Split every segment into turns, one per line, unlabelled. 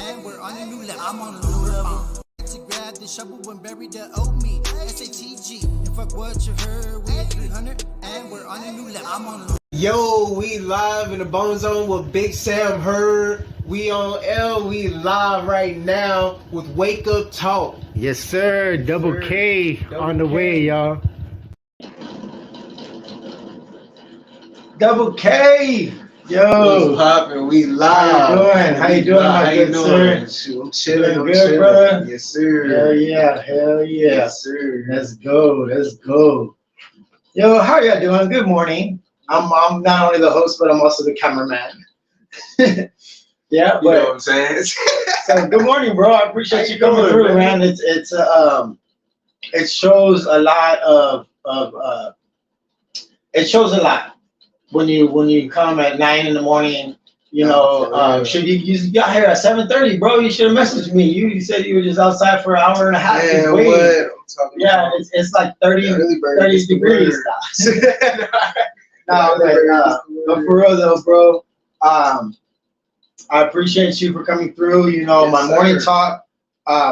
and we're on a new level. I'm on a new level. To grab the shovel and bury the old me. SATG, and fuck what you heard. We at 300, and we're on a new level. I'm on a new.
Yo, we live in the BoneZone with Big Sam Heard. We on L. We live right now with Wake Up Talk.
Yes, sir. Double K on the way, y'all.
Double K. Yo.
What's poppin'? We live.
How you doing? How you doing, my good sir?
I'm chilling.
I'm good, brother?
Yes, sir.
Hell yeah. Hell yeah.
Yes, sir.
Let's go. Let's go. Yo, how are y'all doing? Good morning. I'm not only the host, but I'm also the cameraman. Yeah,
You know what I'm saying?
so good morning, bro. I appreciate you coming through, man. It shows a lot of it shows a lot when you come at 9 in the morning. You know, should you got here at 7:30, bro? You should have messaged me. You said you were just outside for an hour and a half.
Yeah, what?
Yeah, it's like 30 degrees. No, but for real though, bro. I appreciate you for coming through. You know, my morning talk.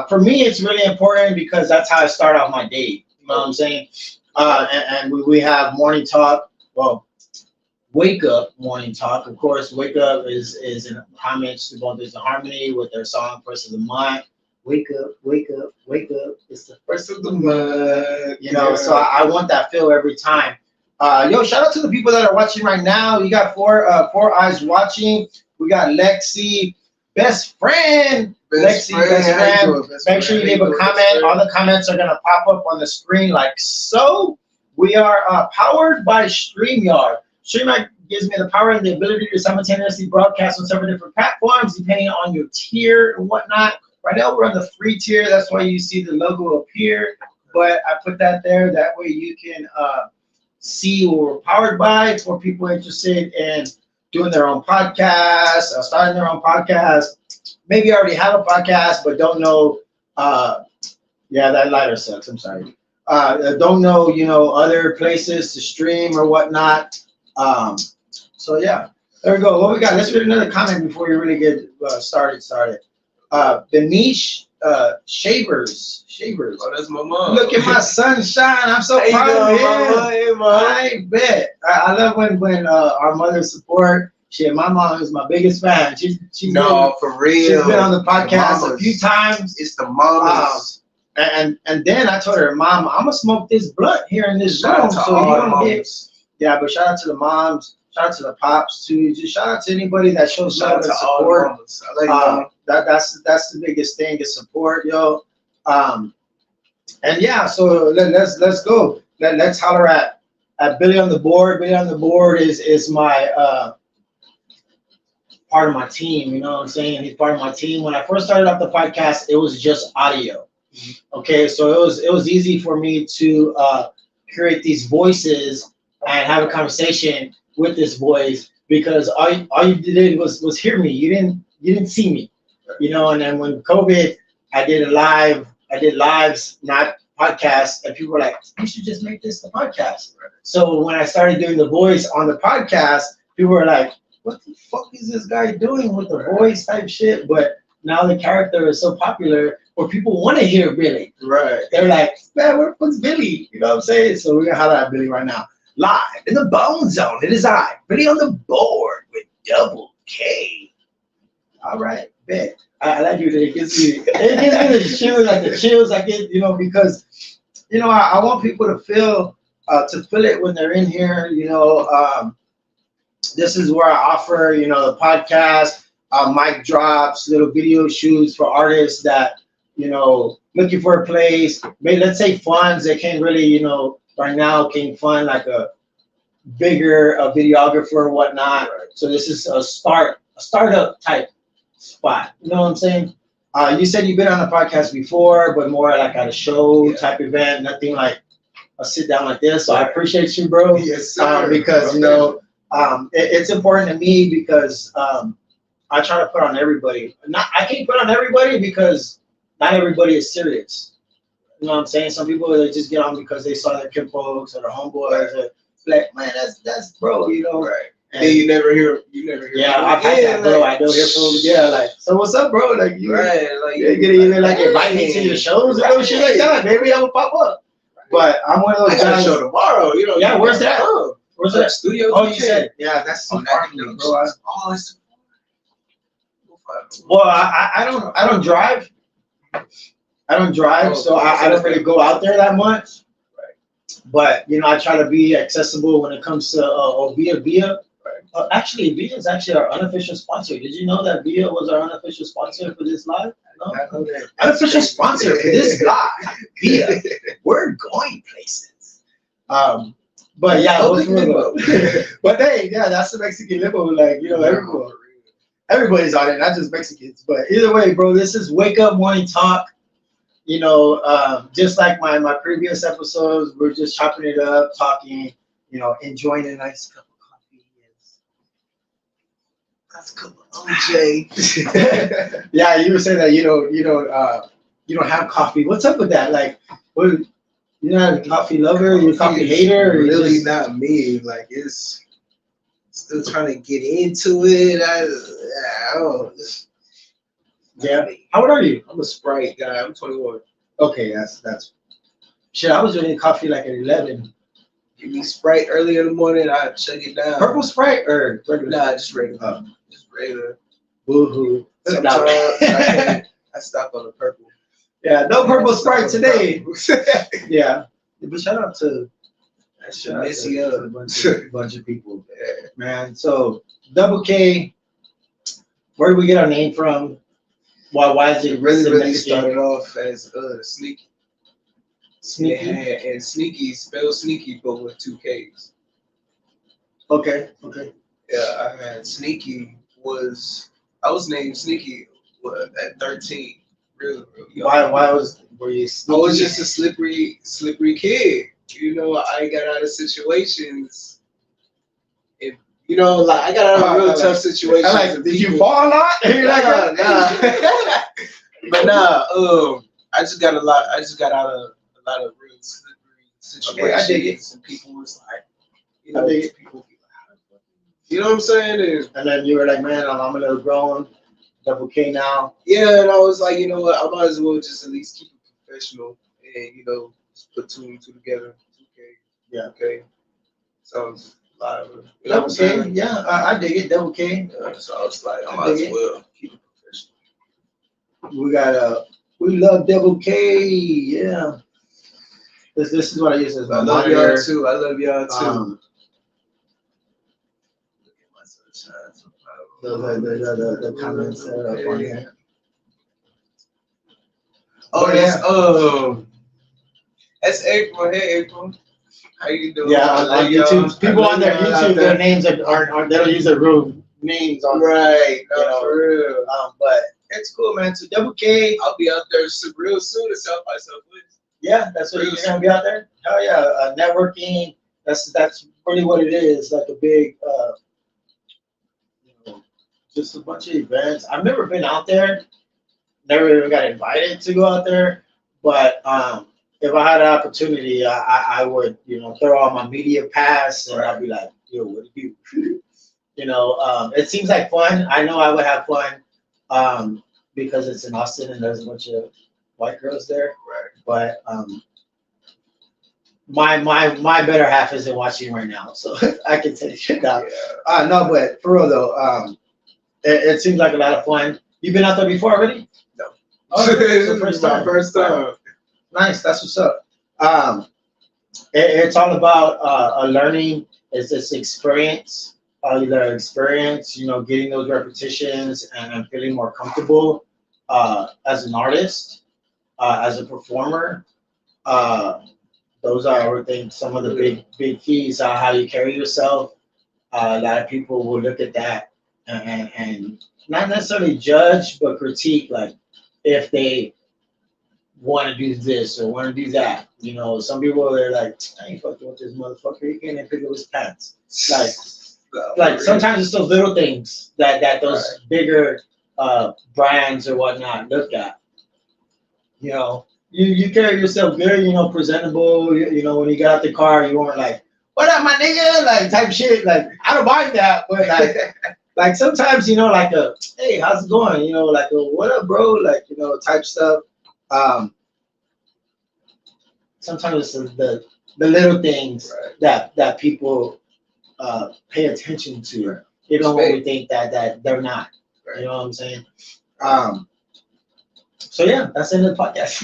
For me, it's really important because that's how I start off my day. You know what I'm saying? And we have morning talk. Well, wake up morning talk. Of course, wake up is in homage to BoneZone Harmony with their song First of the Month. Wake up, wake up, wake up. It's the first of the month. You know, so I want that feel every time. Yo, shout out to the people that are watching right now. You got four eyes watching. We got Lexi, best friend. Lexi, best friend. Make sure you leave a comment. All the comments are gonna pop up on the screen like so. We are powered by StreamYard. StreamYard gives me the power and the ability to simultaneously broadcast on several different platforms depending on your tier and whatnot. Right now we're on the free tier. That's why you see the logo up here. But I put that there. That way you can see what we're powered by for people interested in doing their own podcast, starting their own podcast. Maybe already have a podcast, but don't know. Yeah, that lighter sucks. I'm sorry. Don't know, you know, other places to stream or whatnot. So yeah, there we go. What we got? Let's read another comment before we really get started. Benish Shavers.
Oh, that's my mom.
Look at my sunshine. I'm so proud of him.
Hey, Mom.
I bet. I love when our mothers support. Shit, my mom is my biggest fan. She's
for real.
She's been on the podcast a few times.
It's the mamas.
And then I told her, Mom, I'm gonna smoke this blunt here in this
Shout
room.
out to
So
all
you
the
don't get.
mamas.
Yeah, but shout out to the moms. Shout out to the pops too. Just shout out to anybody that shows
Shout
love
out
and
to all the
support.
mamas. I like that.
That's the biggest thing is support, yo. And yeah, so let's go. Let's holler at Billy on the board. Billy on the board is my part of my team. You know what I'm saying? He's part of my team. When I first started off the podcast, it was just audio. Okay, so it was easy for me to create these voices and have a conversation with this voice because all you did was hear me. You didn't see me. You know, and then when COVID, I did lives, not podcasts, and people were like, you should just make this a podcast. So when I started doing the voice on the podcast, people were like, what the fuck is this guy doing with the voice type shit? But now the character is so popular where people want to hear Billy.
Right.
They're like, man, where the fuck's Billy? You know what I'm saying? So we're gonna holler at Billy right now. Live in the BoneZone. It is I, Billy on the board with Double K. All right, bet. I like you. It gives me the chills I get, you know, because, you know, I want people to feel it when they're in here. You know, this is where I offer, you know, the podcast, mic drops, little video shoots for artists that, you know, looking for a place. Maybe let's say funds that can't really, you know, right now can fund like a bigger videographer or whatnot. So this is a startup type spot. You know what I'm saying? You said you've been on a podcast before, but more like at a show type event, nothing like a sit down like this. So I appreciate you, bro.
Yes, sir.
Because, you know, it's important to me because I try to put on everybody. I can't put on everybody because not everybody is serious. You know what I'm saying? Some people, they just get on because they saw their kinfolks or their homeboys. Or like, man, that's bro, you know.
Right. And then you never hear.
Yeah, I've had that, bro. I don't hear from. Yeah, like, so what's up, bro? Like, you get even like invite me to your shows and no shit like that. Maybe I will pop up. But I'm one of those guys.
Show tomorrow. You know.
Yeah, where's that? Where's that
studio?
Oh, you said. Yeah, that's too far from me, bro. Well, I don't drive. I don't drive, so I don't really go out there that much. But you know, I try to be accessible when it comes to Via. Actually, Via is actually our unofficial sponsor. Did you know that Via was our unofficial sponsor for this live? No, unofficial sponsor for this live. Via, we're going places. But yeah, but hey, yeah, that's the Mexican limo. Like, you know, everybody's on it, not just Mexicans. But either way, bro, this is Wake Up Morning Talk. You know, just like my previous episodes, we're just chopping it up, talking, you know, enjoying a nice cup of coffee. That's cup of OJ. Yeah, you were saying that you don't have coffee. What's up with that? Like, what? You're not a coffee lover? You're a coffee hater? Or
really
just...
not me. Like, it's still trying to get into it. I don't.
Yeah. How old are you?
I'm a Sprite guy. I'm 21.
Okay, that's. Shit, I was drinking coffee like at 11.
Give me Sprite early in the morning. I chug it down.
Purple Sprite or regular?
Nah, just regular. Just regular.
Boo-hoo.
Sometimes I stop on the purple.
Yeah, no purple Sprite today. Yeah. But shout out to
a
bunch of people. Yeah. Man, so Double K, where did we get our name from? Why is it
really started off as Sneaky.
Sneaky?
And Sneaky, spelled Sneaky, but with 2 Ks.
Okay.
Yeah, I had Sneaky I was named Sneaky at 13. Real young.
Why were you sneaky?
I was just a slippery kid. You know, I got out of situations. I got out of real tough situations.
Like, did you fall a lot?
Nah. But I just got out of a lot of real slippery situations.
Okay, I dig it.
And people was like, people be like, you know what I'm saying?
And then you were like, man, I'm a little grown. Double K now.
Yeah, and I was like, you know what? I might as well just at least keep it professional and just put 2 and 2 together. Okay.
Yeah.
Okay. Sounds a lot of it.
Double K. Yeah, I dig it. Double K.
So I was like, I might as well keep it
We
professional.
love Double K. Yeah. This is what I use as my monitor.
I love y'all too.
The comments that are up on here.
Oh yeah. That's April. Hey April. How you doing?
Yeah, on YouTube. People on their YouTube, their names aren't they don't use their real names on
right. For real.
But it's cool, man. So Double K.
I'll be out there real soon to South by Southwest.
Yeah, that's what you're gonna be out there. Hell yeah, networking. That's really what it is. Like a big, just a bunch of events. I've never been out there. Never even got invited to go out there. But if I had an opportunity, I would, throw out my media pass and I'd be like, yo, what do you? It seems like fun. I know I would have fun because it's in Austin and there's a bunch of white girls there.
Right.
But my better half isn't watching right now, so I can take it down. Yeah. No, but for real though, it seems like a lot of fun. You've been out there before already?
No.
Oh, it's the first time.
First time.
Nice. That's what's up. It's all about learning. It's this experience. Either experience, getting those repetitions and feeling more comfortable as an artist, as a performer. Those are, I think, some of the big keys. How you carry yourself. A lot of people will look at that and not necessarily judge, but critique. Like if they want to do this or want to do that. Some people are like, I ain't fucking with this motherfucker. He can't even pick up his pants. Like sometimes it's those little things that those bigger brands or whatnot look at. You carry yourself good, presentable. When you got out the car, you weren't like, what up, my nigga? Like type shit. Like I don't mind that, but like sometimes, you know, like a hey, how's it going? You know, like a what up, bro? Like, you know, type stuff. Sometimes it's the little things that people pay attention to.
Right.
They don't really think that they're not. Right. You know what I'm saying? So yeah, that's the end of the podcast.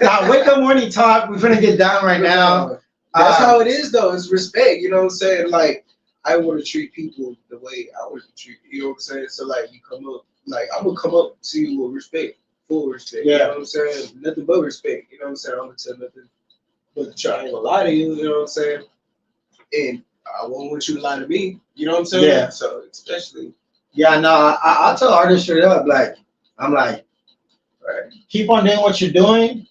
Now, wake up morning talk. We're gonna get down right now.
That's how it is, though. It's respect. You know what I'm saying? Like, I want to treat people the way I want to treat you. You know what I'm saying? So like, you come up, like I'm gonna come up to you with respect, full respect.
Yeah.
You know what I'm saying? Nothing but respect. You know what I'm saying? I'm gonna tell nothing but to try. I ain't gonna lie to you. You know what I'm saying? And I won't want you to lie to me. You know what I'm saying?
Yeah.
So especially.
Yeah, no, I'll tell artists straight up. Like, I'm like, keep on doing what you're doing,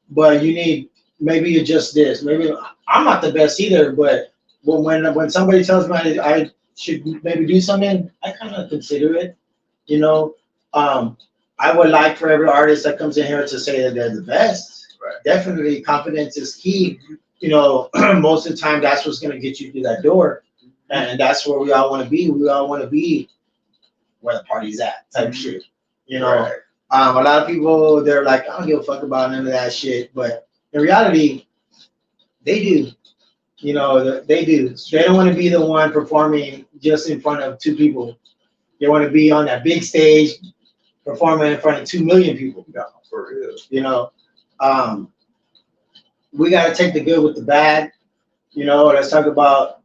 but you need maybe adjust this. Maybe I'm not the best either, but when somebody tells me I should maybe do something, I kind of consider it. You know, I would like for every artist that comes in here to say that they're the best.
Right.
Definitely, confidence is key. You know, most of the time that's what's gonna get you through that door, and that's where we all want to be. We all want to be where the party's at, type shit. You know.
Right.
A lot of people, they're like, I don't give a fuck about none of that shit. But in reality, they do. You know, they do. They don't want to be the one performing just in front of 2 people. They want to be on that big stage performing in front of 2 million people.
No, for real.
You know, we got to take the good with the bad. You know, let's talk about,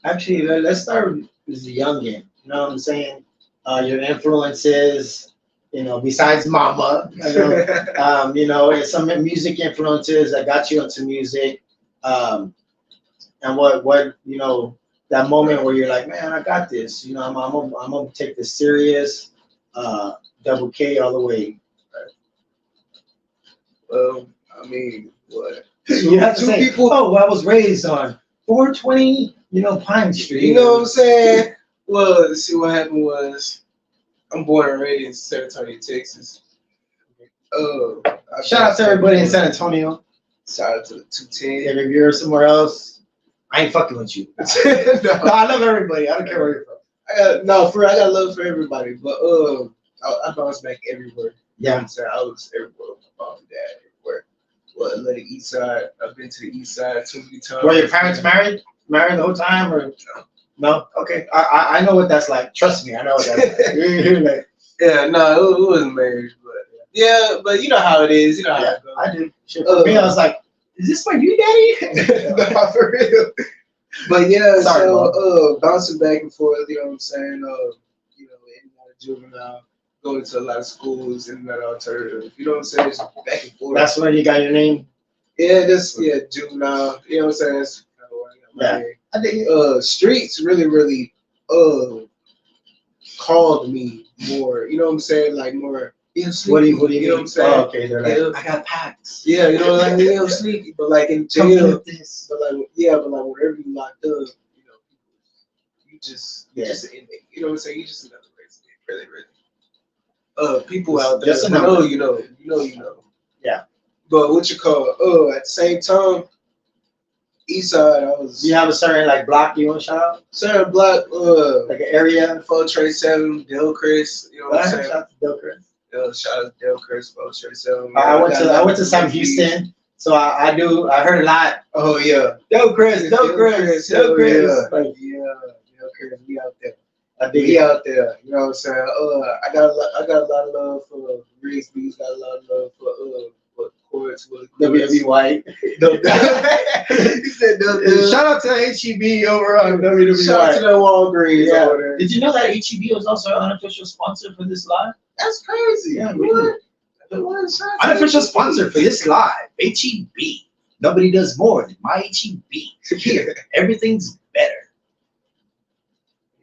actually, let's start with the youngin. You know what I'm saying? Your influences. You know, besides mama, you know, and some music influences that got you into music, and what you know, that moment where you're like, man, I got this. You know, I'm gonna take this serious. Double K all the way.
Well, I mean, what?
You have to
two
say,
people.
oh, I was raised on 420, you know, Pine Street.
You know what I'm saying? Well, see what happened was. I'm born and raised in San Antonio, Texas.
Shout out to everybody in San Antonio.
Shout out to the 210.
If you're somewhere else, I ain't fucking with you. No, I love everybody. I don't care where you're from.
I got love for everybody, but I bounce back everywhere.
Yeah.
You know what I'm saying? I was everywhere with my mom and dad, everywhere. Well, I love the east side. I've been to the east side too many times.
Were your parents married? Married the whole time, or no? Okay, I know what that's like. Trust me, I know what that's like.
Yeah, no, it wasn't married, but yeah, but you know how it is. You know how it goes.
I do. Shit, for me, I was like, "Is this my new daddy?"
No, for real. But yeah,
Sorry,
so bouncing back and forth. You know what I'm saying? You know, in and out of juvenile, going to a lot of schools, in and out of alternative. You know what I'm saying? It's back and forth.
That's where you got your name.
Yeah, juvenile. You know what I'm saying? That's kind of where I got my name.
I think
streets really called me more. You know what I'm saying? Like more.
What do you
know what I'm saying?
Oh, okay, they're like, I got packs.
Yeah, you know, like sneaky, but like in jail, but like wherever you locked up, you know, you just an inmate. You know what I'm saying? You just another resident, really. People out there,
just
you know.
Yeah.
But what you call? At the same time. East side, I was.
Do you have a certain like block you want to shout out?
Certain block,
like an area.
437, Delcris. You know what I'm saying?
Shout out to Delcris.
Shout out to Delcris, 437.
I went to South Houston, so I heard a lot.
Oh yeah,
Delcris.
Yeah,
Delcris,
we out there. We out there. You know what I'm saying? I got a lot of love for Riggs. Got a lot of love for
WWE White.
He said
shout out to HEB over on WWE
Shout out to the Walgreens over there.
Did you know that HEB was also an unofficial sponsor for this live?
That's crazy.
Yeah, what? Unofficial sponsor for this live. HEB. Nobody does more than my HEB. Here, everything's better.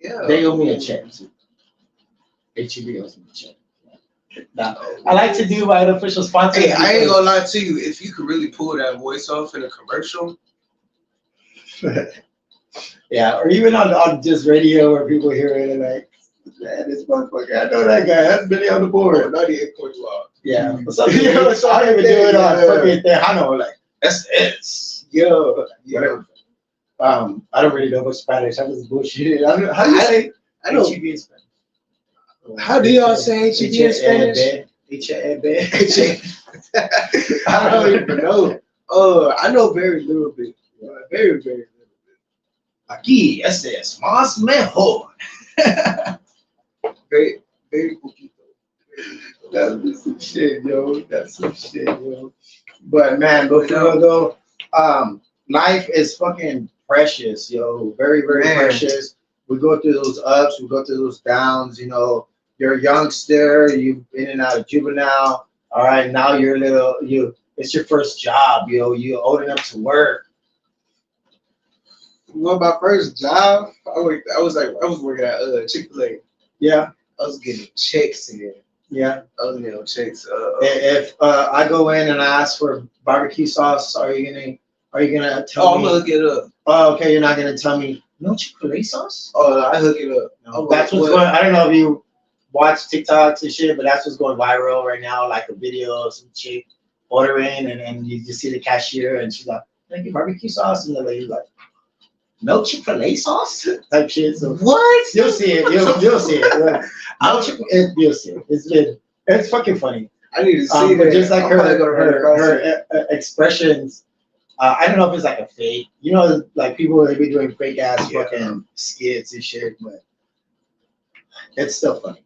Yeah.
They owe me a check. HEB owes me a check. Nah, I like to do my unofficial sponsor.
Hey, I ain't gonna lie to you. If you could really pull that voice off in a commercial.
Yeah, or even on just radio where people hear it and like, man, this motherfucker, I know that guy. That's Billy on the board.
98.12.
Yeah. What's up? So I don't even do it on fucking Tejano. Like, that's it.
Yo.
Whatever. I don't really know about Spanish. I was bullshit. How do you say?
I know.
HEB in Spanish?
How do y'all say HEB in Spanish? I don't even know. I know very little bit. Very, very little bit.
Aquí, este es más mejor.
Very, very poquito.
That's some shit, yo. That's some shit, yo. But man, go for real though. Life is fucking precious, yo. Very, very precious. We go through those ups, we go through those downs. You know, you're a youngster, you've been in and out of juvenile. All right, now you're it's your first job, yo. You're old enough to work.
Well, my first job, I was working at Chick-fil-A.
Yeah,
I was getting checks in.
yeah.
I was getting checks.
If I go in and I ask for barbecue sauce, are you gonna tell
I'm
me?
gonna hook it up.
Oh, okay, you're not gonna tell me no Chick-fil-A sauce?
Oh, I hook it up. I'm
That's
like,
what's going. I don't know if you watch TikToks and shit, but that's what's going viral right now. Like a video of some chick ordering, and you just see the cashier, and she's like, "Thank you, barbecue sauce," and the lady's like, "No Chick-fil-A sauce," type shit. So
what?
you'll see it. You'll see it. You'll see it. It's fucking funny.
I need to see
But
that.
just like
I'm probably gonna run across it.
her expressions. I don't know if it's like a fake. You know, like people they be doing fake ass fucking skits and shit, but it's still funny.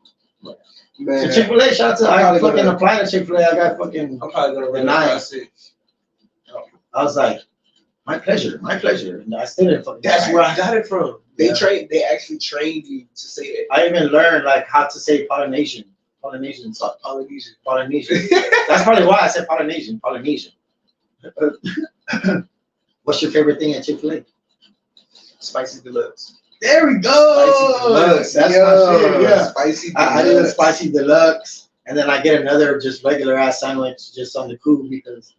Man,
So Chick-fil-A, shout out to I
probably
fucking
gonna-
applied to Chick-fil-A. I got fucking.
I'm probably gonna run
Nice.
across it.
I was like, my pleasure. And I still didn't fucking.
That's
try.
where I got it from.
Yeah.
They actually trained you to say that.
I even learned like how to say Polynesian. Polynesian. That's probably why I said Polynesian. What's your favorite thing at Chick-fil-A?
Spicy deluxe.
There we go.
Spicy deluxe.
That's my shit. Yeah.
Spicy
I do the spicy deluxe, and then I get another just regular ass sandwich just on the cool because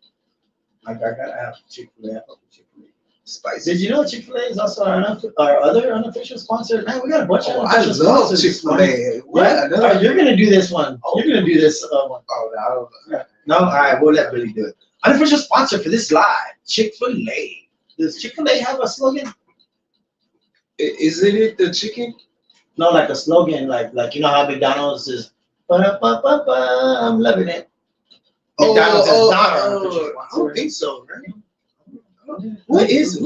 I gotta have Chick-fil-A. I fuck with Chick-fil-A.
Spicy.
Did you know Chick-fil-A is also our other unofficial sponsor? Man, we got a bunch of
I
unofficial
love
sponsors.
Chick-fil-A. What?
Yeah, you're gonna do this one. You're gonna do this one.
Oh, no, I don't know.
No, all right, we'll let Billy do it. Unofficial sponsor for this live, Chick-fil-A. Does Chick-fil-A have a slogan?
Isn't it the chicken?
No, like a slogan, like you know how McDonald's is. Ba-da-ba-ba-ba, I'm loving it. McDonald's is not our unofficial
I
sponsor.
don't think so, right? What is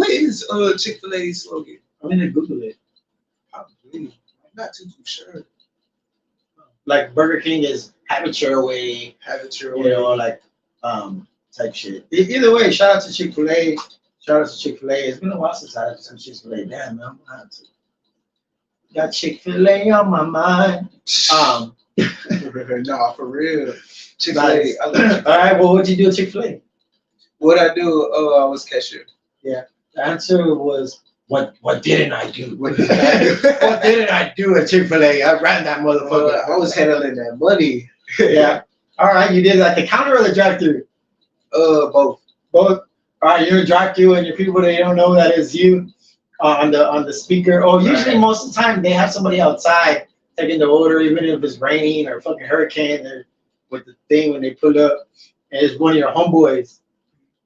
Chick-fil-A's slogan?
I'm gonna Google it.
I'm not too sure.
Like Burger King is have it your way,
Have it your
you
way.
know, like type shit. Either way, shout out to Chick-fil-A. Shout out to Chick-fil-A. It's been a while since I had some Chick-fil-A. Damn, man, I had to. Got Chick-fil-A on my mind.
No, for real. Chick-fil-A.
Nice.
I love Chick-fil-A.
All right, well, what'd you do at Chick-fil-A?
What I do? Oh, I was cashier.
The answer was, what didn't I do?
What did I do?
What didn't I do at Chick-fil-A? I ran that motherfucker.
I was handling that money.
Yeah. All right, you did like the counter or the drive-through?
Both.
Both. All right, you're a drive-through, and your people they don't know that is you on the speaker. Oh, usually most of the time they have somebody outside taking the order, even if it's raining or fucking hurricane. They're with the thing when they pull up, and it's one of your homeboys.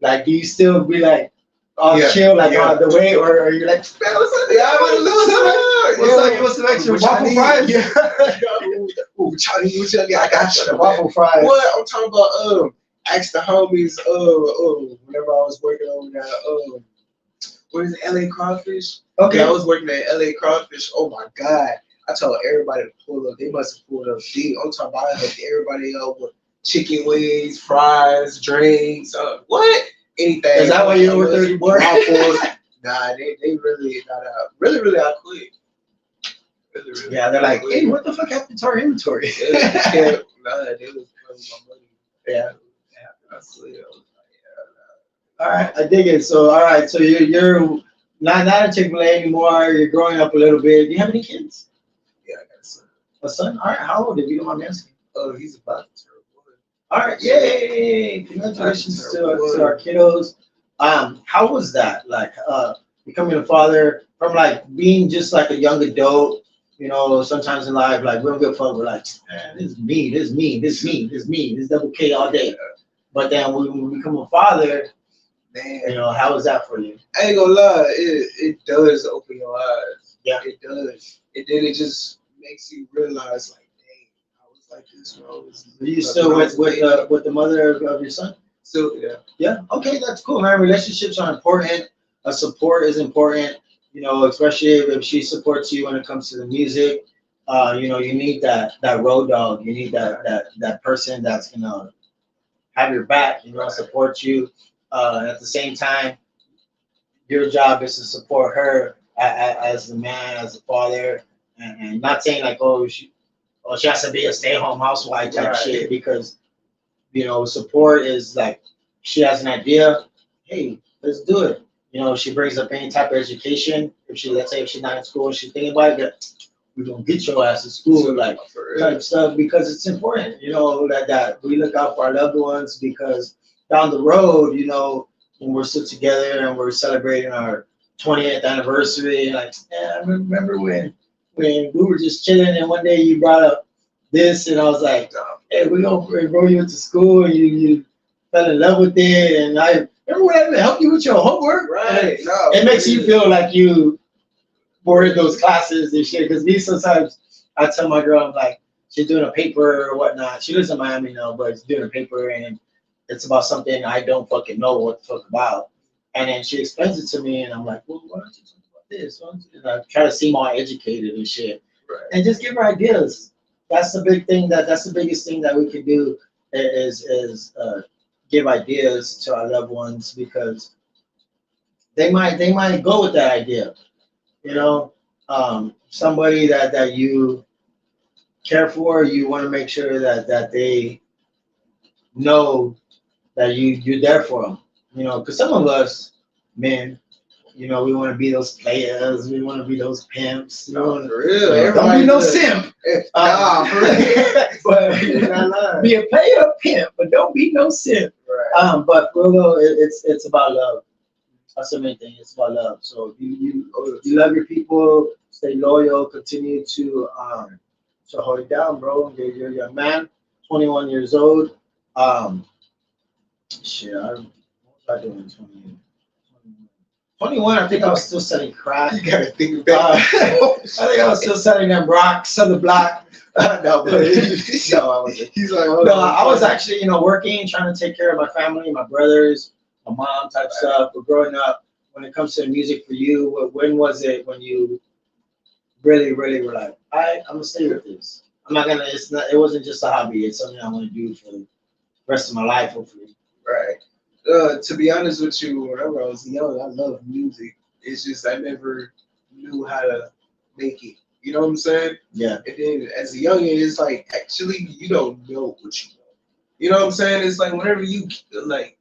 Like, do you still be like, chill, like the way, or are you like, what's the extra waffle fries?
Yeah. Ooh, Chinese, I got you.
Waffle fries.
What I'm talking about? Ask the homies. Whenever I was working on that. What is it? LA Crawfish.
Okay.
Yeah, I was working at LA Crawfish. Oh my God! I told everybody to pull up. They must have pulled up deep. I'm talking about I hooked everybody up with chicken wings, fries, drinks. What? Anything.
Is that why you were 34?
Nah, they really got out. Really out quick. Really
Yeah, they're like, hey, what the fuck happened to our inventory?
Nah, they was playing my money.
Yeah.
I swear.
All right, I dig it. So, all right, so you're not at Chick-fil-A anymore. You're growing up a little bit. Do you have any kids?
Yeah, I got a son.
A son? All right, how old? If you don't mind me asking.
Oh, he's about to turn one.
All right, yay! Congratulations to our kiddos. How was that? Like, becoming a father from like being just like a young adult. You know, sometimes in life, like we don't give a fuck. We're like, man, this is me, this double K all day. But then when we become a father,
Man,
You know, how was that for you?
I ain't gonna lie, it does open your eyes.
Yeah.
It does. And then it just makes you realize, like, dang, I was like this when I was.
Are you still with the mother of your son?
So yeah.
Yeah. Okay, that's cool, man. Relationships are important. Support is important. You know, especially if she supports you when it comes to the music. You know, you need that road dog. You need that person that's gonna have your back. You know, support you. At the same time, your job is to support her as the man, as the father, and not saying like, she has to be a stay-at-home housewife type shit, because you know, support is like, she has an idea, hey, let's do it. You know, she brings up any type of education. Let's say if she's not in school and she's thinking about it, we're gonna get your ass to school, like type stuff, because it's important, you know, that we look out for our loved ones, because down the road, you know, when we're still together and we're celebrating our 20th anniversary, like, yeah, I remember when we were just chilling and one day you brought up this and I was like, hey, we're gonna enroll you into school, and you fell in love with it, and I remember when I helped you with your homework,
right?
No, it makes you feel like you were in those classes and shit. Because me, sometimes I tell my girl, I'm like, she's doing a paper or whatnot. She lives in Miami now, but she's doing a paper and it's about something I don't fucking know what the fuck about. And then she explains it to me, and I'm like, well, why don't you talk about this? And I try to seem more educated and shit, and just give her ideas. That's the big thing. That's the biggest thing that we can do is give ideas to our loved ones, because they might go with that idea. You know, somebody that you care for, you want to make sure that they know that you're there for them. You know, because some of us men, you know, we want to be those players, we want to be those pimps.
No, for real.
Don't be no simp.
For real.
But be a player, a pimp, but don't be no simp. Right. But for real, it's about love. That's the main thing. It's about love. So you love your people, stay loyal, continue to hold it down, bro. You're a young man, 21 years old. Shit, what was I doing 21, I think I was still selling crack.
You gotta think back.
I think I was still selling them rocks on the block. No, but no, I wasn't.
He's like,
no, I was actually, you know, working, trying to take care of my family, my brothers, my mom type stuff. But growing up, when it comes to music for you, when was it when you really were like, I'm gonna stay with this? I'm not gonna. It wasn't just a hobby. It's something I want to do for the rest of my life, hopefully.
Right. To be honest with you, whenever I was young, I loved music. It's just I never knew how to make it. You know what I'm saying?
Yeah.
And then as a youngin', it's like, actually, you don't know what you know. You know what I'm saying? It's like whenever you like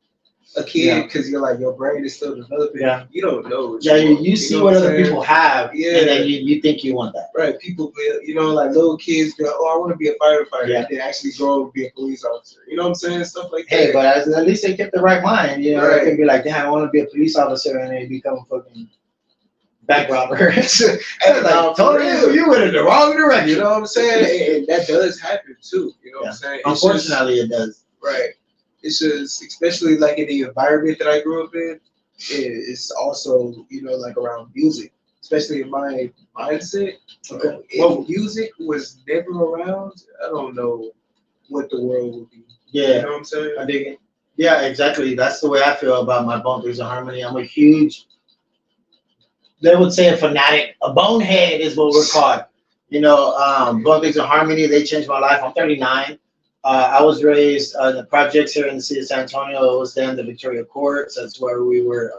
a kid, because you're like, your brain is still developing.
Yeah.
You don't know what
you see what other people have, and then you think you want that.
Right. People, you know, like little kids go, oh, I want to be a firefighter.
Yeah.
And then actually grow up and be a police officer. You know what I'm saying? Stuff like that.
Hey, but at least they kept the right mind. You know, they can be like, damn, I want to be a police officer, and they become a fucking bank robber. And like, totally, you went in the wrong direction.
You know what I'm saying? And that does happen too. You know what I'm saying?
Unfortunately, it does.
Right. It's just, especially like in the environment that I grew up in, it's also, you know, like around music, especially in my mindset.
Okay.
If music was never around, I don't know what the world would be.
Yeah.
You know what I'm saying?
I dig it. Yeah, exactly. That's the way I feel about my Bone Thugs and Harmony. I'm a huge, they would say a fanatic, a bonehead is what we're called. You know, Bone Thugs and Harmony, they changed my life. I'm 39. I was raised in the projects here in the city of San Antonio. It was then the Victoria Courts. That's where we were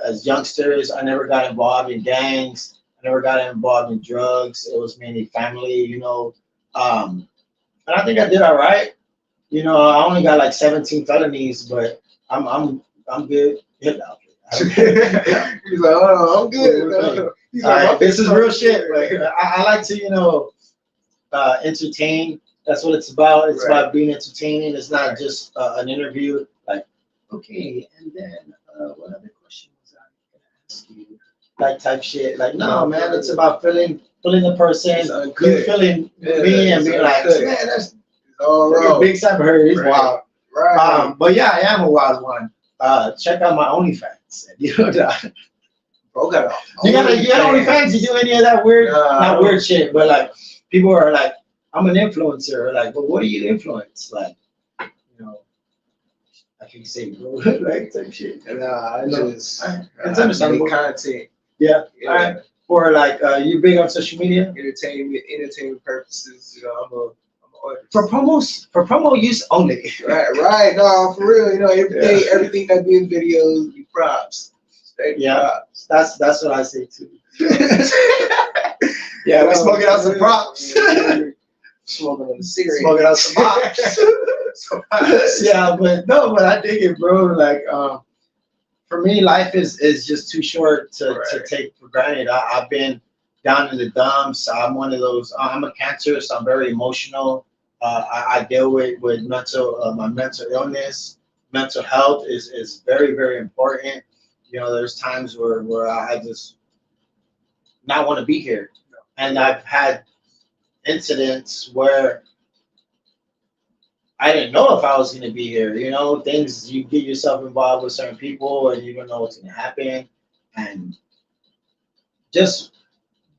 as youngsters. I never got involved in gangs. I never got involved in drugs. It was mainly family, you know. And I think I did all right. You know, I only got like 17 felonies, but I'm good. He's like,
oh, I'm good. He's like,
this is real shit. Like, I like to, you know, entertain. That's what it's about. It's about being entertaining. It's not just an interview. Like, okay, and then what other question was I going to ask you? Like type shit. Like, no, man, it's about feeling the person. You feeling me and being like, man, that's
all
right. Big Sam Heard. He's wild.
Right.
But yeah, I am a wild one. check out my OnlyFans. You know that.
Bro got
You got OnlyFans. You do any of that weird, not weird shit, but like people are like, I'm an influencer. Like, but what do you influence? Like, you know, I can say, bro, like type shit.
Nah,
It's
it's
understandable.
content.
Yeah. All right. Or like, you big on social media?
Entertainment purposes. You know, I'm a artist.
For promo use only.
Right. No, for real. You know, everything that be in videos be props.
Yeah, that's what I say too. Yeah, we're smoking out some props.
Smoking on the cigarette.
Smoking out some props. Yeah, but I dig it, bro. Like, for me, life is just too short to take for granted. I've been down in the dumps. I'm one of those. I'm a cancer, so I'm very emotional. I deal with my mental illness. Mental health is very, very important. You know, there's times where I just not want to be here. And I've had incidents where I didn't know if I was going to be here. You know, things, you get yourself involved with certain people and you don't know what's going to happen. And just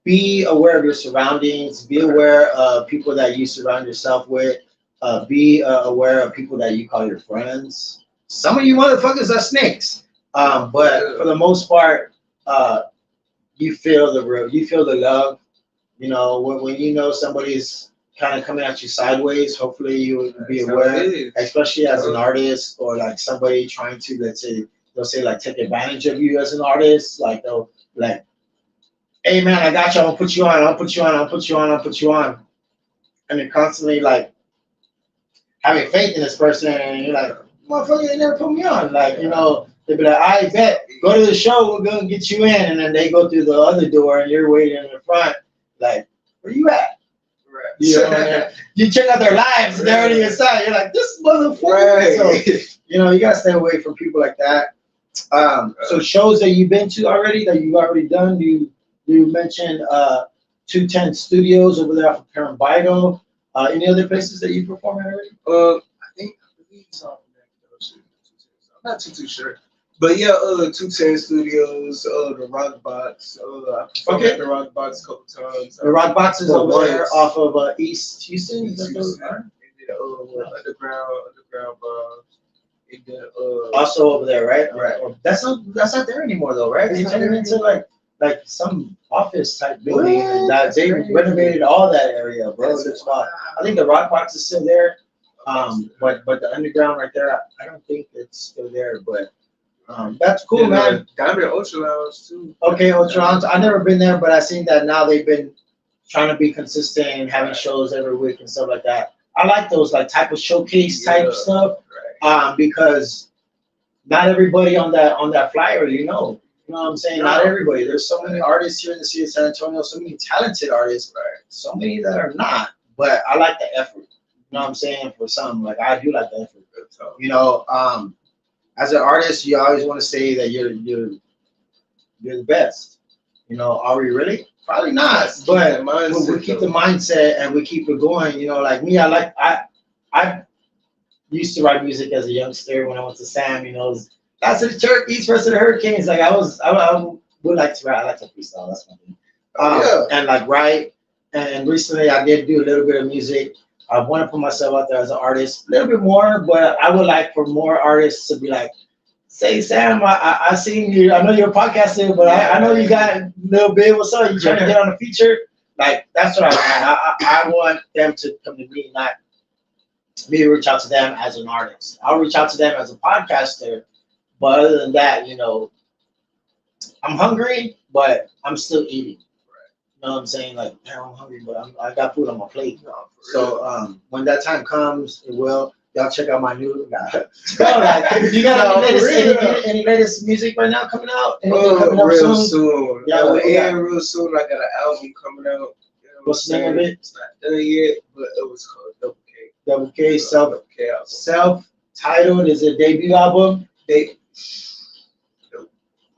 be aware of your surroundings. Be aware of people that you surround yourself with. Be aware of people that you call your friends. Some of you motherfuckers are snakes. But for the most part, you feel the love. You know, when you know somebody's kind of coming at you sideways, hopefully you would be aware, especially as an artist or like somebody trying to, they'll say like take advantage of you as an artist. Like they'll like, hey man, I got you. I'll put you on. I'll put you on. I'll put you on. I'll put you on. And they're constantly like having faith in this person, and you're like, motherfucker, they never put me on. Like, you know, they'd be like, I bet, go to the show, we're gonna get you in, and then they go through the other door, and you're waiting in the front, like, where you at?
Right.
You know, you check out their lives, and they're already inside. You're like, this motherfucker.
Right.
So, you know, you gotta stay away from people like that. So shows that you've been to already, that you've already done, you mentioned 210 Studios over there off of Parambido. Any other places that you perform at already?
I believe it's on that. I'm not too sure. But yeah, 210 Studios, the Rock Box. I performed at the Rock Box a couple times.
The Rock Box is over there off of East Houston.
And then underground bar. And then
Also over there, right?
Right.
That's not there anymore though, right? They turned it into like some office type building. That they renovated all that area, bro. That's why I think the Rock Box is still there. But the underground right there, I don't think it's still there. But that's cool, man.
Diamond Ultra Lounge too.
Okay, Ultra Lounge. I've never been there, but I've seen that now they've been trying to be consistent and having shows every week and stuff like that. I like those like type of showcase type stuff, because not everybody on that flyer, you know what I'm saying? Not everybody. There's so many artists here in the city of San Antonio, so many talented artists, so many that are not. But I like the effort. You know what I'm saying? For some, like I do like the effort. You know, as an artist, you always want to say that you're the best. You know, are we really? Probably not. But we keep the mindset and we keep it going. You know, like me, I used to write music as a youngster when I went to Sam. You know, that's the Turkeys versus the Hurricanes. Like I would like to write. I like to freestyle. That's my thing. And like write. And recently, I did do a little bit of music. I want to put myself out there as an artist, a little bit more. But I would like for more artists to be like, say, Sam, I seen you. I know you're a podcaster, but I know you got a little bit. What's up? You trying to get on a feature? Like that's what I want. I want them to come to me, not me to reach out to them as an artist. I'll reach out to them as a podcaster. But other than that, you know, I'm hungry, but I'm still eating. You know what I'm saying? Like, damn, I'm hungry, but I got food on my plate. So when that time comes, it will. Y'all check out my new. You got any latest music right now coming out? Anything coming out
real soon.
Yeah,
real soon. I got an album coming out. You know
what's the name of it?
It's not done yet, but it was called Double K.
Double K,
self-titled.
Is it a debut album?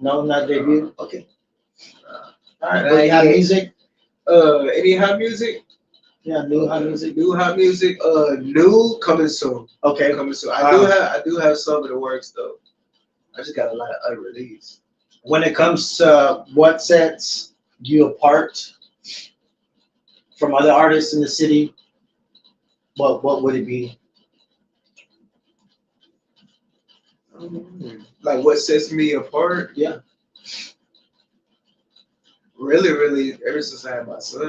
No, not debut. Okay. All right. Well, you have music.
Any hot music?
Yeah, new hot music.
New hot music. New coming soon.
Okay.
Coming soon. I do have some of the works though. I just got a lot of unreleased.
When it comes to what sets you apart from other artists in the city, what would it be?
Like what sets me apart?
Yeah.
Really, ever since I had my son.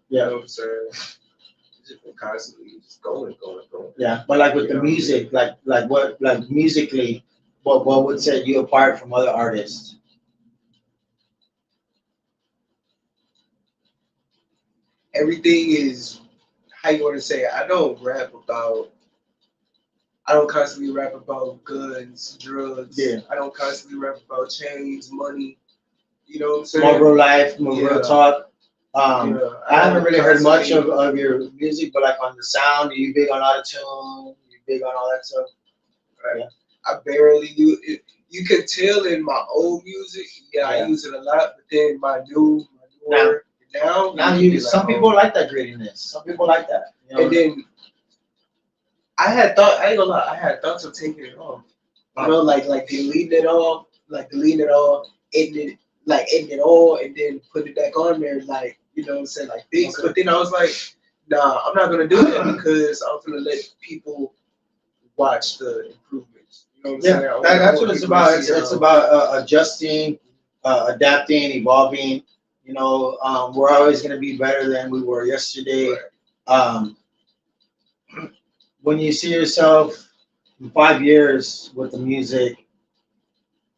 You
Yeah.
know what I'm saying? Just been constantly just going.
Yeah, but like with the music, like musically, what would set you apart from other artists?
Everything is how you want to say it. I don't constantly rap about guns, drugs.
Yeah.
I don't constantly rap about chains, money. You know what I'm saying?
More real life, more real talk.
Yeah,
I haven't really heard much
constantly-
of your music, but like on the sound, are you big on autotune? You big on all that stuff?
Right.
Yeah.
I barely use it. You can tell in my old music, I
Yeah.
use it a lot, but then my newer now
you
be like,
some people like that grittiness. Some people like that. You know?
and then I ain't gonna lie, I had thoughts of taking it off. You know, like deleting it all, editing it all, and then putting it back on there, like you know what I'm saying, like this.
Okay.
But then I was like, nah, I'm not gonna do that because I'm gonna let people watch the improvements. You know what I'm saying? I
that's
want
what it's
people to
about.
see
It's
how-
about adjusting, adapting, evolving. You know, we're always going to be better than we were yesterday.
Right.
Um, when you see yourself in 5 years with the music,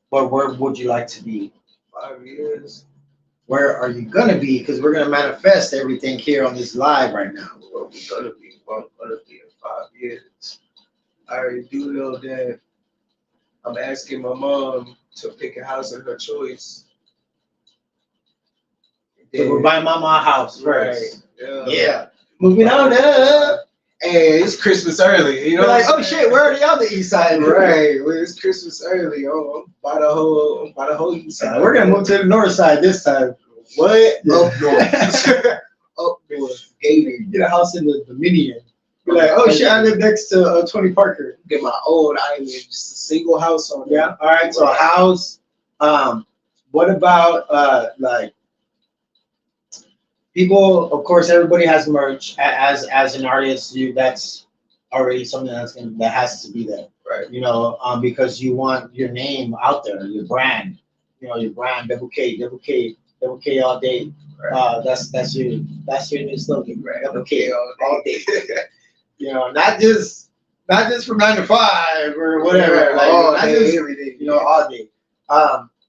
where would you like to be?
5 years.
Where are you going to be? Because we're going to manifest everything here on this live right now.
What we gonna be? What I'm gonna be in 5 years? I already do know that I'm asking my mom to pick a house of her choice.
So we're buying mama a house first.
Right.
Yeah. Moving on up.
Hey, it's Christmas early. You know,
You're like,
what I'm
oh
saying?
shit, we're already on the east side.
Right. Well, it's Christmas early. Oh, I'm by the whole east side.
We're gonna move to the north side this time.
What?
Yeah.
Up north. Up north. Gator.
Get a house in the Dominion. You're like, oh shit, I live next to Tony Parker.
Get my own island, just a single house on there.
Yeah. All right. So a house. What about like people? Of course, everybody has merch. As an artist, that's already something that has to be there.
Right.
You know, because you want your name out there, your brand. You know, your brand, Double K all day.
Right.
That's your new slogan,
Right.
Double K all day. You know, not just from 9 to 5 or whatever. Like,
all
not
day,
just,
every day.
you know, all day.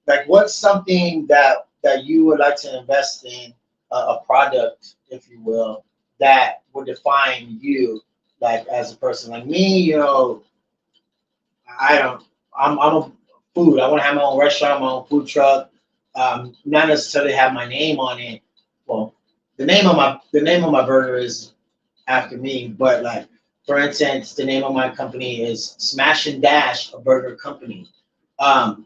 Like, what's something that you would like to invest in, a product, if you will, that would define you, like as a person? Like me, you know, I'm a food. I want to have my own restaurant, my own food truck. Not necessarily have my name on it. Well, the name of my burger is after me, but like, for instance, the name of my company is Smash and Dash, a burger company.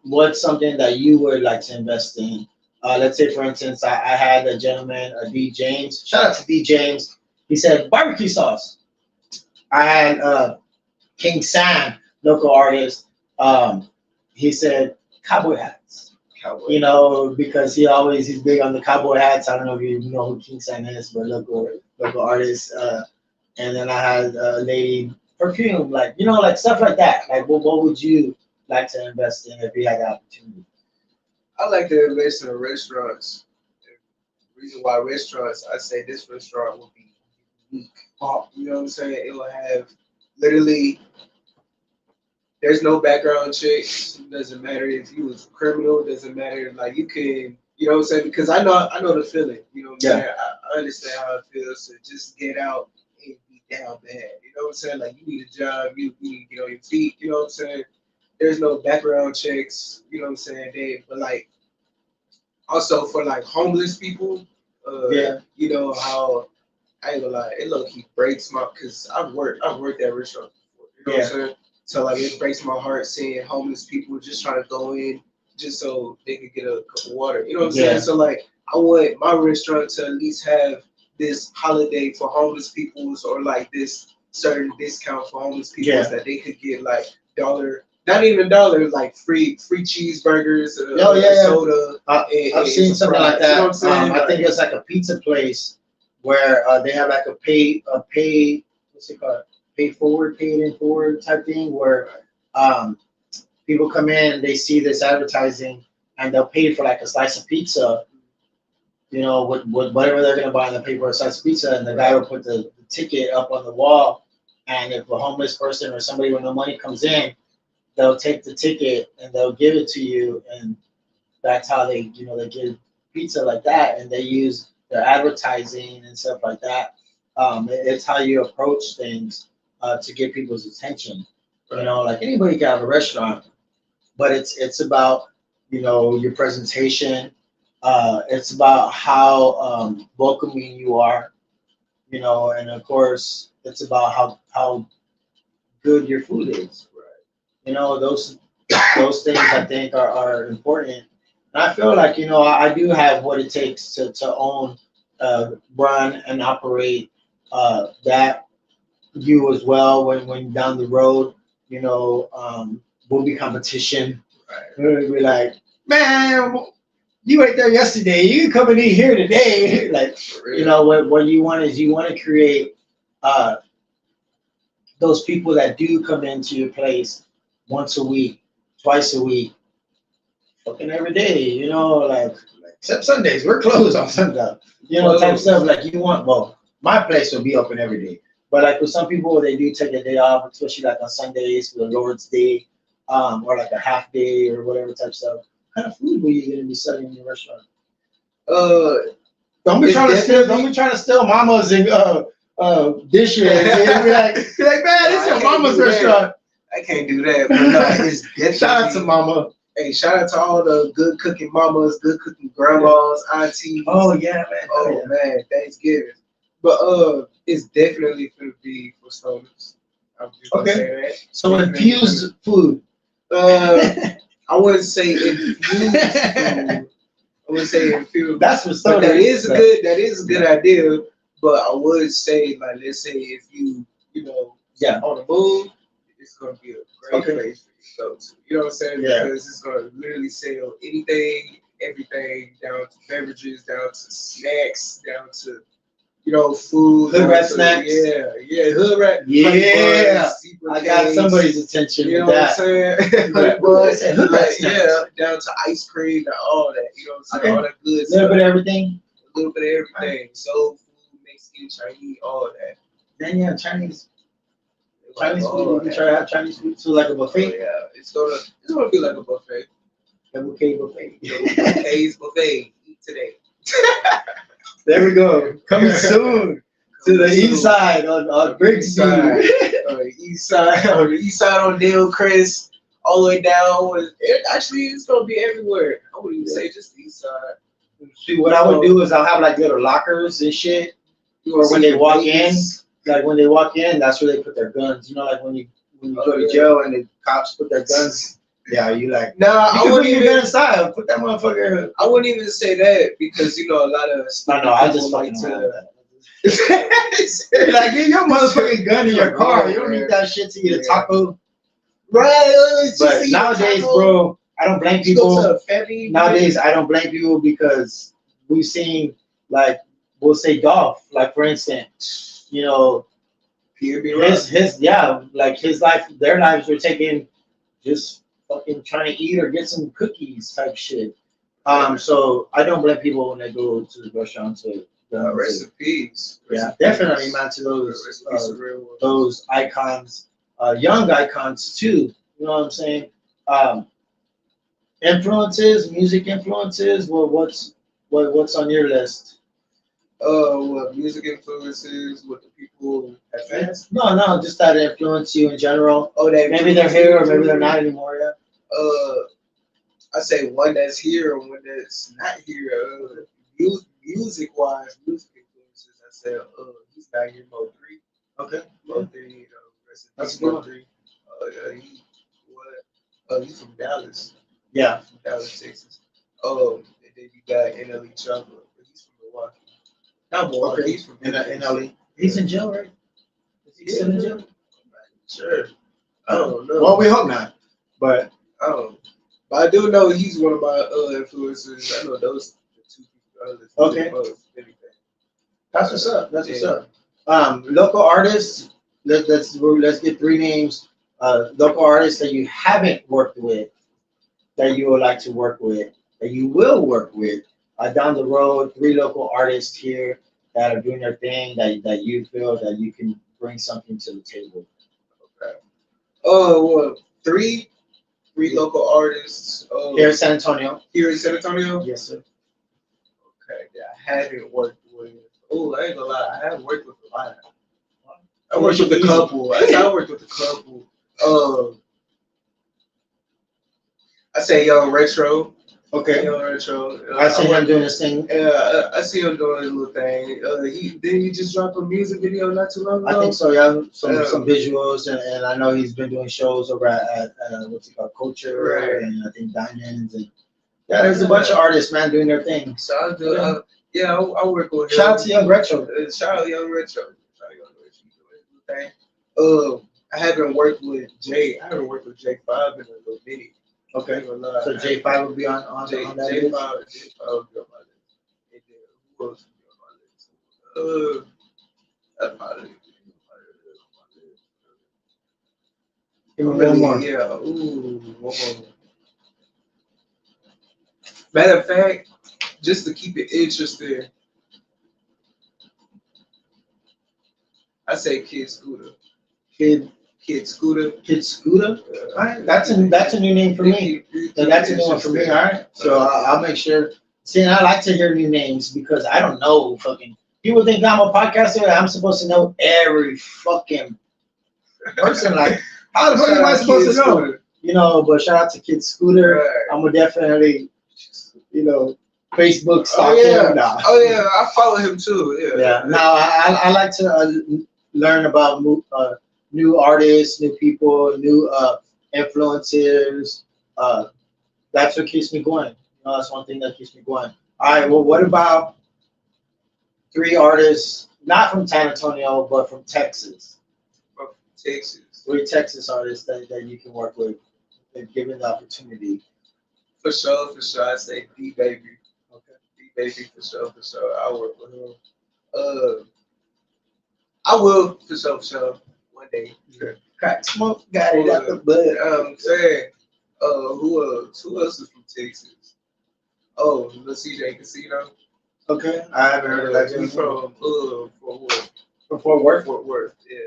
What's something that you would like to invest in? Let's say, for instance, I had a gentleman, D. James. Shout out to D. James. He said barbecue sauce. I had King Sam, local artist. He said cowboy hats. You know, because he's big on the cowboy hats. I don't know if you know who King Sam is, but local artist. And then I had a lady perfume, like, you know, like stuff like that. Like, what would you like to invest in if you had the opportunity?
I like to invest in restaurants. The reason why restaurants, I say this restaurant will be unique. You know what I'm saying? It will have literally. There's no background checks. It doesn't matter if you was a criminal. It doesn't matter. Like you can, you know what I'm saying? Because I know the feeling. You know what I'm saying? I understand how it feels to just get out and be down bad. You know what I'm saying? Like you need a job. You need to get on your feet. You know what I'm saying? There's no background checks. You know what I'm saying? But like also for like homeless people. You know how I ain't gonna lie. It low key breaks my because I've worked at restaurants before. You know what I'm saying? So like it breaks my heart seeing homeless people just trying to go in just so they could get a cup of water. You know what I'm saying? So like I want my restaurant to at least have this holiday for homeless peoples or like this certain discount for homeless people that they could get like not even $1, like free cheeseburgers,
Yeah.
soda.
I've seen something like
fries. You know what
that.
I'm saying?
I think it's like a pizza place where they have like a pay what's it called? Paid in forward type thing where people come in and they see this advertising and they'll pay for like a slice of pizza, with whatever they're gonna buy and they'll pay for a slice of pizza and the guy will put the ticket up on the wall and if a homeless person or somebody with no money comes in, they'll take the ticket and they'll give it to you and that's how they give pizza like that, and they use their advertising and stuff like that. It's how you approach things to get people's attention. Like anybody can have a restaurant, but it's about your presentation. It's about how welcoming you are, and of course it's about how good your food is. Those things I think are important. And I feel like, I do have what it takes to own, run, and operate that you as well when down the road, will be competition. We'll be like, man, you ate there yesterday. You can come and eat here today. Like, what you want is you want to create those people that do come into your place once a week, twice a week, fucking every day, like except Sundays. We're closed on Sunday. Type stuff like you want. Well, my place will be open every day. But like with some people, they do take a day off, especially like on Sundays for the Lord's Day, or like a half day or whatever type stuff. What kind of food were you gonna be selling in your restaurant? Don't be trying to steal mama's dishes. And be like, man, it's your mama's restaurant.
I can't do that. But no, it's definitely,
Shout out to mama.
Hey, shout out to all the good cooking mamas, good cooking grandmas, aunties.
Oh yeah, man.
Oh man, Thanksgiving. But it's definitely gonna be for stoners. I'm just gonna say that.
So infused food.
I wouldn't say infused food. I wouldn't say infused.
That's for stoners.
But that is a good idea. But I would say, like, let's say if you on the move, it's gonna be a great place for you to go to. You know what I'm saying?
Yeah.
Because it's gonna literally sell anything, everything, down to beverages, down to snacks, down to food.
Hood rat snacks.
Yeah, hood rat.
Yeah,
buns,
I got somebody's attention.
You know
with
what I'm
that.
saying?
Hood rat snacks.
Down to ice cream and all that. You know what I'm saying?
Okay.
All that good
A little
stuff.
bit of everything.
A little bit of everything. Soul food, Mexican, Chinese, all that.
Then Chinese
Like,
food. You can try to have Chinese food too, like a buffet.
yeah, it's gonna be like a buffet.
Double K buffet.
K's buffet. Eat today.
There we go. Coming soon to the east side on Brick Side.
On the east side on Dillcrest, all the way down. Actually, it's gonna be everywhere. I wouldn't even say just the east side.
See, what I would do is I'll have like little lockers and shit. Or when they walk in, that's where they put their guns. Like when you go to jail and the cops put their guns. Yeah, you like.
Nah, I wouldn't even
gun style. Put that motherfucker.
I wouldn't even say that because a lot of.
I just like to. Like, get your motherfucking gun in your car. You don't need that shit to eat a taco.
Right.
But nowadays, bro, I don't blame people. Nowadays, I don't blame people because we've seen, like, we'll say Dolph, like, for instance, his life, their lives were taken just fucking trying to eat or get some cookies type shit. So I don't blame people when they go to the restaurant to
rest in peace.
Definitely, man, to those icons, young icons too. You know what I'm saying? Music influences. Well, what's on your list?
What music influences? What the people have fans?
No, just that influence you in general.
Oh, that
maybe they're here or maybe they're not anymore. Yeah.
I say one that's here and one that's not here. Music influences. I said, he's not here. Mo3.
Okay.
Mo3.
That's a good one.
He's from Dallas.
Yeah.
From Dallas, Texas. And then you got NLE Chopper, but he's from Milwaukee. Not Milwaukee.
Okay.
He's from
NLE. He's in jail, right? Is he still in jail?
Sure. I don't know.
Well, we hope not. But
But I do know he's one of my influencers. I know those the two people I listen to
Okay.
the most. Anything.
that's what's up. That's what's up. Local artists. Let's get three names. Local artists that you haven't worked with, that you would like to work with, that you will work with down the road. Three local artists here that are doing their thing that you feel that you can bring something to the table.
Okay. Well, three local artists.
Here in San Antonio.
Here in San Antonio.
Yes, sir.
Okay. Yeah, I haven't worked with. Oh, I ain't gonna lie. I haven't worked with a lot. I worked with a couple. I worked with a couple. I say Young Retro.
Okay.
Young Retro.
I see him doing this thing.
I see him doing his little thing. He just dropped a music video not too long ago.
I think so, yeah. Some visuals, and I know he's been doing shows over at what's it called, Culture,
Right.
and I think Diamonds, and yeah, there's a bunch of artists, man, doing their thing.
So I do. I work with him.
Shout out to Young Retro.
Shout out Young Retro. Thing. I haven't worked with Jay. I haven't worked with J5 in a little minute.
Okay. So J5 will be on that
J5
list.
will be on my list. And then who else will be on my list? That's probably
Give me one more.
Yeah. Ooh, one more. Matter of fact, just to keep it interesting, I say Kid Scooter. Kid Scooter.
Kid Scooter. All right, that's a new name for me. So that's a new one for me. All right. So I'll make sure. See, and I like to hear new names because I don't know fucking. People think I'm a podcaster. I'm supposed to know every fucking person. Like, how the fuck am I supposed to know? You know. But shout out to Kid Scooter.
Right.
I'm gonna definitely, Facebook stalk
Oh yeah.
him. Nah.
Oh yeah, I follow him too. Yeah.
Yeah. Now I like to learn about new artists, new people, new influencers. That's what keeps me going. That's one thing that keeps me going. All right. Well, what about three artists, not from San Antonio, but from Texas?
From Texas.
Three Texas artists that you can work with if given the opportunity.
For sure. I say D Baby.
Okay.
D Baby for sure. I'll work with him. I will for sure. One day.
Crack smoke, got it out the butt.
I'm saying, who else is from Texas? Oh, the CJ Casino.
Okay, I haven't heard of that.
He's from Fort Worth.
From Fort Worth.
Fort Worth. Yeah.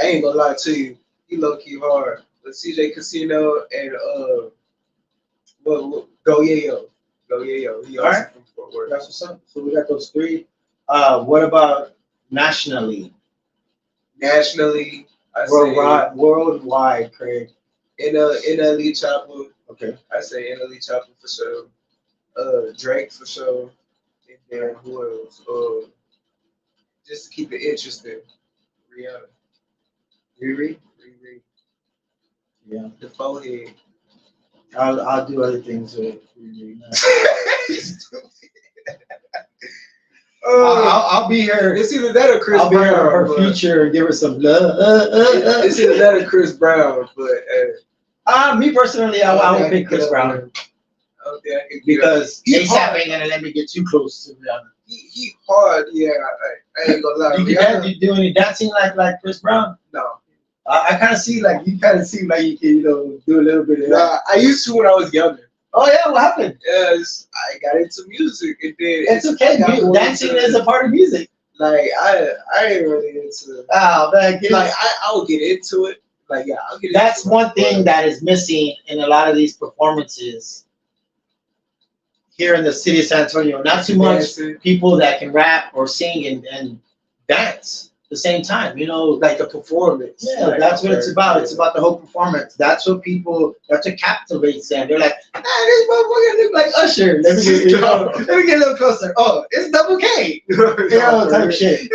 I ain't gonna lie to you. He low key hard. The CJ Casino and Go Yayo. He also
Alright.
from Fort Worth.
That's what's up. So we got those three. What about nationally?
Nationally, I
Worldwide, Craig.
say NLE Chopper.
Okay.
I say NLE Chopper for sure. Drake for sure. And then who else? Just to keep it interesting, Rihanna.
Riri.
Riri.
Yeah.
The forehead.
I'll do other things with Riri. I'll be here.
It's either that or Chris
I'll be here
Brown.
for her future and give her some love.
It's either that or Chris Brown, but
Me personally, I would pick Chris Brown
I don't think I can
because
He's
ASAP
hard.
ain't gonna let me get too close to Rihanna.
He hard, yeah. I ain't gonna lie.
You do any dancing like Chris Brown?
No.
I kind of see like you seem like you can do a little bit of that.
Nah, I used to when I was younger.
Oh yeah, what happened?
Yes, I got into music and then
It's okay.
I got more
Dancing
into-
is a part of music.
like I ain't really into
Oh man,
like I'll get into it. Like yeah, I'll get
that's
into
one
it,
thing
but-
that is missing in a lot of these performances here in the city of San Antonio. Not too much
Dancing.
people that can rap or sing and dance at the same time.
like the performance.
Yeah,
Like,
that's what it's about. It's about the whole performance. That's what captivates them. They're like, this motherfucker look like Usher. Let me get a little closer. Oh, it's Double K. Type shit.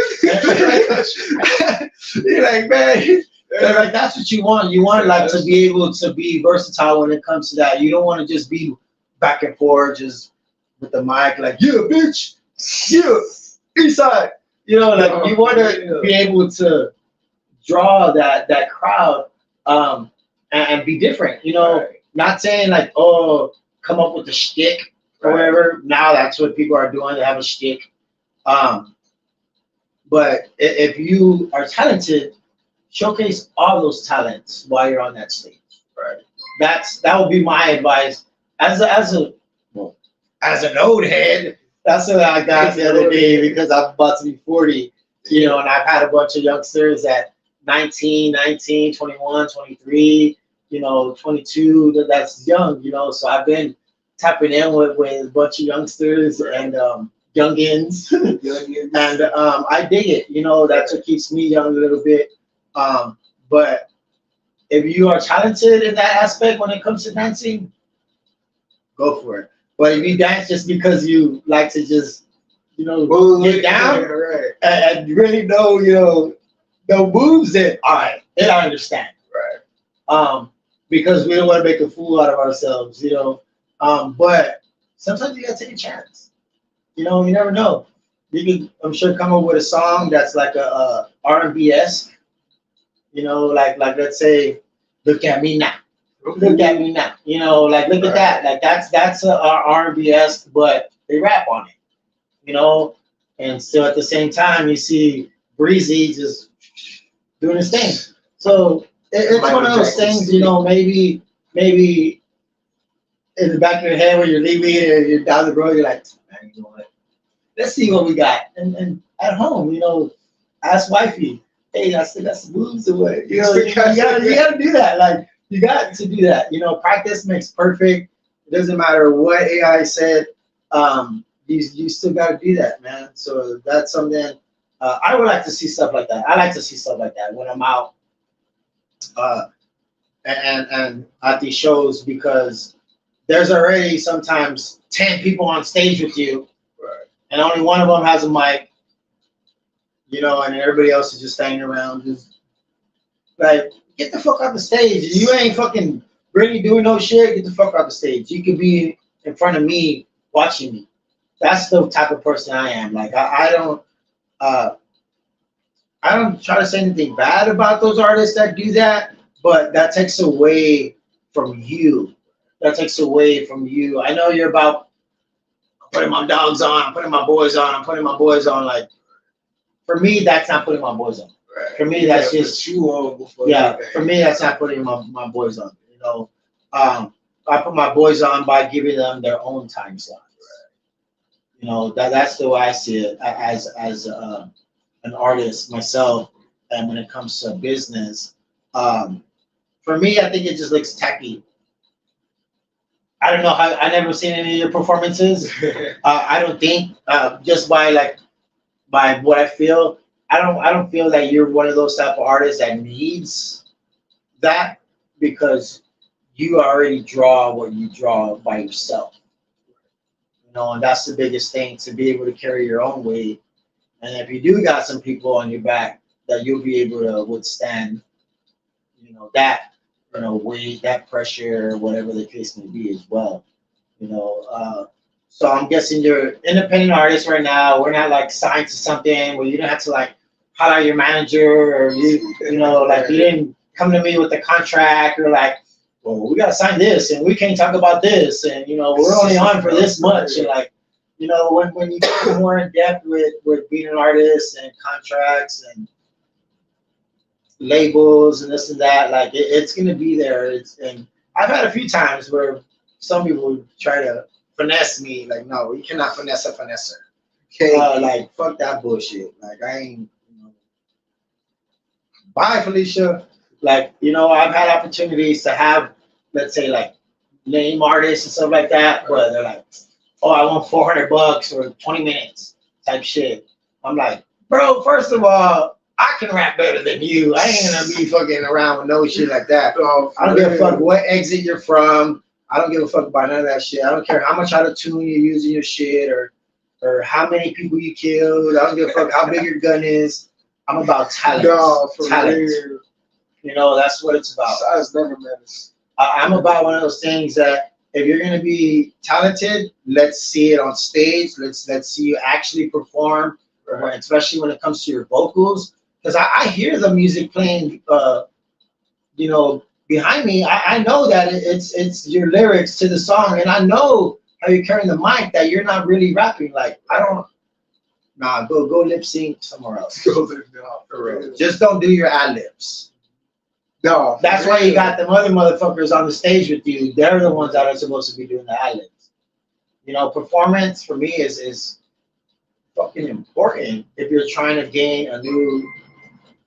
You're like, man. They're like, that's what you want. You want like to be able to be versatile when it comes to that. You don't want to just be back and forth just with the mic like, yeah, bitch, yeah, east side. You want to be able to draw that crowd. and be different. You know, not saying like, oh, come up with a shtick or whatever. Now that's what people are doing. They have a shtick. But if you are talented, showcase all those talents while you're on that stage. Right. That would be my advice as an old head. That's what I got the other day because I'm about to be 40. You know, and I've had a bunch of youngsters at 19, 21, 23. You know, 22. That's young. You know, so I've been tapping in with a bunch of youngsters and youngins, and I dig it. You know, that's what keeps me young a little bit. But if you are talented in that aspect when it comes to dancing, go for it. But if you dance just because you like to just, you know, get down and really know, you know moves, then all right, then I understand. Right. Because we don't want to make a fool out of ourselves, you know. But sometimes you gotta take a chance. You know, you never know. You can, I'm sure, come up with a song that's like a R&B-esque. You know, like let's say, look at me now. Look at me now. You know, like look at that. Like that's a R&B-esque, but they rap on it. You know, and still at the same time you see Breezy just doing his thing. So it's one of those things. You know, maybe in the back of your head when you're leaving and you're down the road, you're like, man, you know what? Let's see what we got. And at home, you know, ask wifey, hey, I still got some moves away. You know, you gotta do that. Like, you got to do that. You know, practice makes perfect. It doesn't matter what AI said. You still got to do that, man. So that's something I would like to see stuff like that. I like to see stuff like that when I'm out and at these shows because there's already sometimes 10 people on stage with you, and only one of them has a mic, you know, and everybody else is just standing around. Just like, get the fuck off the stage. You ain't fucking really doing no shit. Get the fuck off the stage. You could be in front of me watching me. That's the type of person I am. Like, I don't try to say anything bad about those artists that do that, but that takes away from you. That takes away from you. I know you're about putting my dogs on, I'm putting my boys on, I'm putting my boys on. Like, for me, that's not putting my boys on. Right. For me, that's just for me, that's not putting my boys on. You know, I put my boys on by giving them their own time slots. Right. You know, that's the way I see it as an artist myself. And when it comes to business, for me, I think it just looks tacky. I don't know how. I never seen any of your performances. I don't think just by what I feel. I don't feel that you're one of those type of artists that needs that because you already draw what you draw by yourself. You know, and that's the biggest thing, to be able to carry your own weight. And if you do got some people on your back, that you'll be able to withstand, you know, that, you know, weight, that pressure, whatever the case may be as well. You know, so I'm guessing you're independent artist right now. We're not like signed to something where you don't have to like holler at your manager, or you know, like you didn't come to me with a contract or like, well, we gotta sign this and we can't talk about this, and you know, we're only on for this much, and like, you know, when you get more in depth with being an artist and contracts and labels and this and that, like it's gonna be there. And I've had a few times where some people try to finesse me, like, no, you cannot finesse a finesser. Okay, like fuck that bullshit. Like I ain't, you know. Bye, Felicia. Like, you know, I've had opportunities to have, let's say, like name artists and stuff like that, where they're like, oh, I want $400 or 20 minutes type shit. I'm like, bro, first of all, I can rap better than you. I ain't gonna be fucking around with no shit like that. I don't give a fuck what exit you're from. I don't give a fuck about none of that shit. I don't care how much out of tune you're using your shit or how many people you killed. I don't give a fuck how big your gun is. I'm about talent. No, for talent. Real. You know, that's what it's about. Size never matters. I'm about one of those things that if you're gonna be talented, let's see it on stage. Let's see you actually perform, especially when it comes to your vocals. Because I hear the music playing, you know, behind me, I know that it's your lyrics to the song, and I know how you're carrying the mic that you're not really rapping. Like I don't. Nah, go lip sync somewhere else.
Go there, no, for real.
Just don't do your ad libs.
No, for
That's why you
real.
got them other motherfuckers on the stage with you. They're the ones that are supposed to be doing the ad libs. You know, performance for me is fucking important if you're trying to gain a new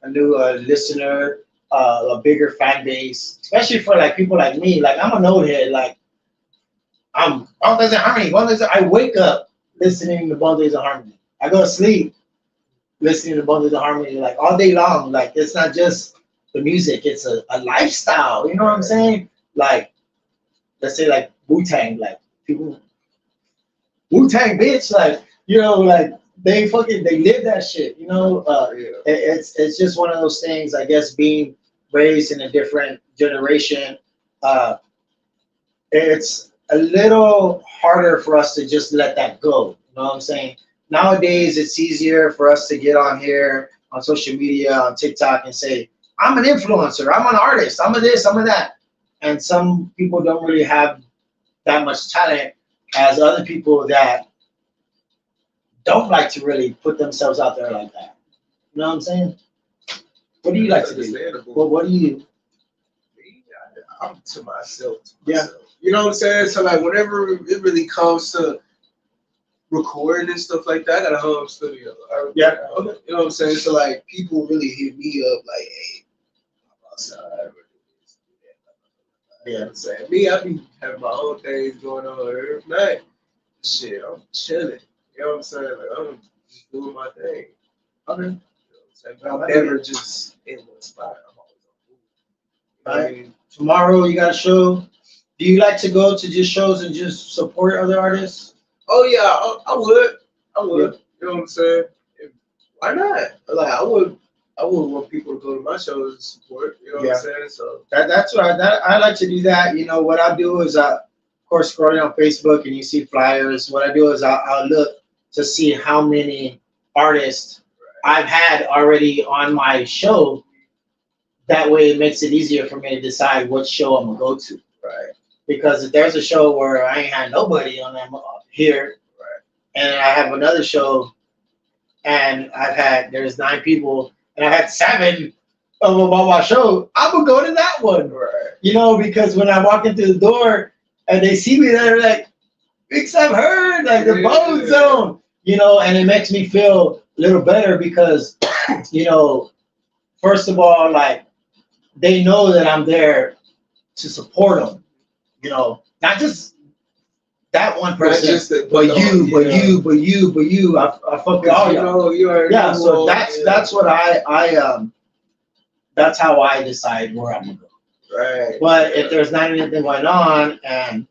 listener, a bigger fan base, especially for like people like me. Like I'm a node head. Like I'm Bone Thugs and Harmony. I wake up listening to Bone Thugs and Harmony. I go to sleep listening to Bone Thugs and Harmony like all day long. Like it's not just the music; it's a lifestyle. You know what I'm saying? Like let's say like Wu-Tang, like people Wu-Tang bitch, like you know, like they live that shit. You know, it's just one of those things. I guess being raised in a different generation, it's a little harder for us to just let that go. You know what I'm saying? Nowadays, it's easier for us to get on here on social media, on TikTok, and say, I'm an influencer, I'm an artist, I'm a this, I'm a that. And some people don't really have that much talent as other people that don't like to really put themselves out there like that. You know what I'm saying? What do you like to do?
Understandable.
Well, what do you?
Me, I'm to myself.
Yeah.
You know what I'm saying? So like whenever it really comes to recording and stuff like that, I got a home studio.
Yeah.
Okay. You know what I'm saying? So like people really hit me up like, hey, I'm outside. You know what I'm saying? Me, I be having my own things going on every night. Shit, I'm chilling. You know what I'm saying? Like I'm just doing my thing.
Okay.
You know what I'm saying? But I'm never just in one spot. I'm always on move. You know what I mean?
Tomorrow you got a show. Do you like to go to just shows and just support other artists?
Oh yeah, I would. You know what I'm saying? Why not? Like I would want people to go to my shows and support. You know what I'm saying? So
That's what I like to do that. You know what I do is of course scrolling on Facebook and you see flyers. What I do is I'll look to see how many artists I've had already on my show. That way it makes it easier for me to decide what show I'm gonna go to.
right.
Because if there's a show where I ain't had nobody on that here, and I have another show, and there's 9 people, and I had 7 of them on my show, I'm gonna go to that one,
Right.
you know, because when I walk into the door and they see me, they're like, "Big Sam heard like the BoneZone," you know, and it makes me feel a little better because, you know, first of all, like they know that I'm there to support them. You know, not just that one person, but you. I fuck with all y'all. Yeah, so that's what I that's how I decide where I'm gonna go.
Right.
But if there's not anything going on and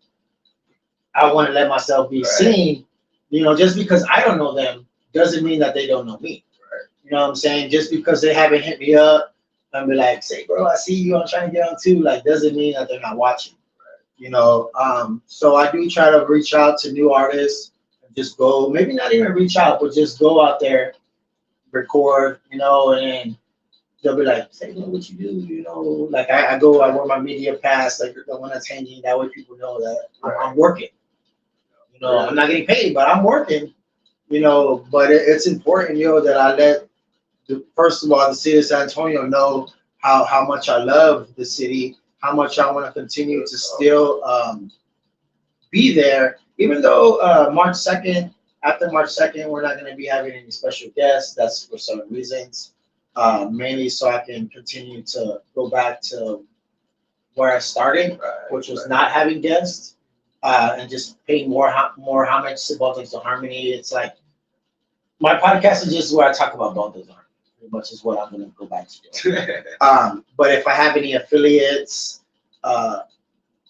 I want to let myself be seen, you know, just because I don't know them doesn't mean that they don't know me.
Right.
You know what I'm saying? Just because they haven't hit me up and be like, say, bro, I see you, I'm trying to get on too, like doesn't mean that they're not watching. You know, so I do try to reach out to new artists and just go, maybe not even reach out, but just go out there, record, you know, and then they'll be like, say, what you do, you know, like I wear my media pass, like the one that's hanging, that way people know that I'm working. You know, I'm not getting paid, but I'm working, you know, but it's important, you know, that I let, first of all, the city of San Antonio know how much I love the city, how much I want to continue to still be there, even though March 2nd, after March 2nd, we're not going to be having any special guests. That's for certain reasons, mainly so I can continue to go back to where I started, which was not having guests, and just paying more homage to Bone Thugs and Harmony. It's like my podcast is just where I talk about Bone Thugs and Harmony. Pretty much is what I'm going to go back to. But if I have any affiliates,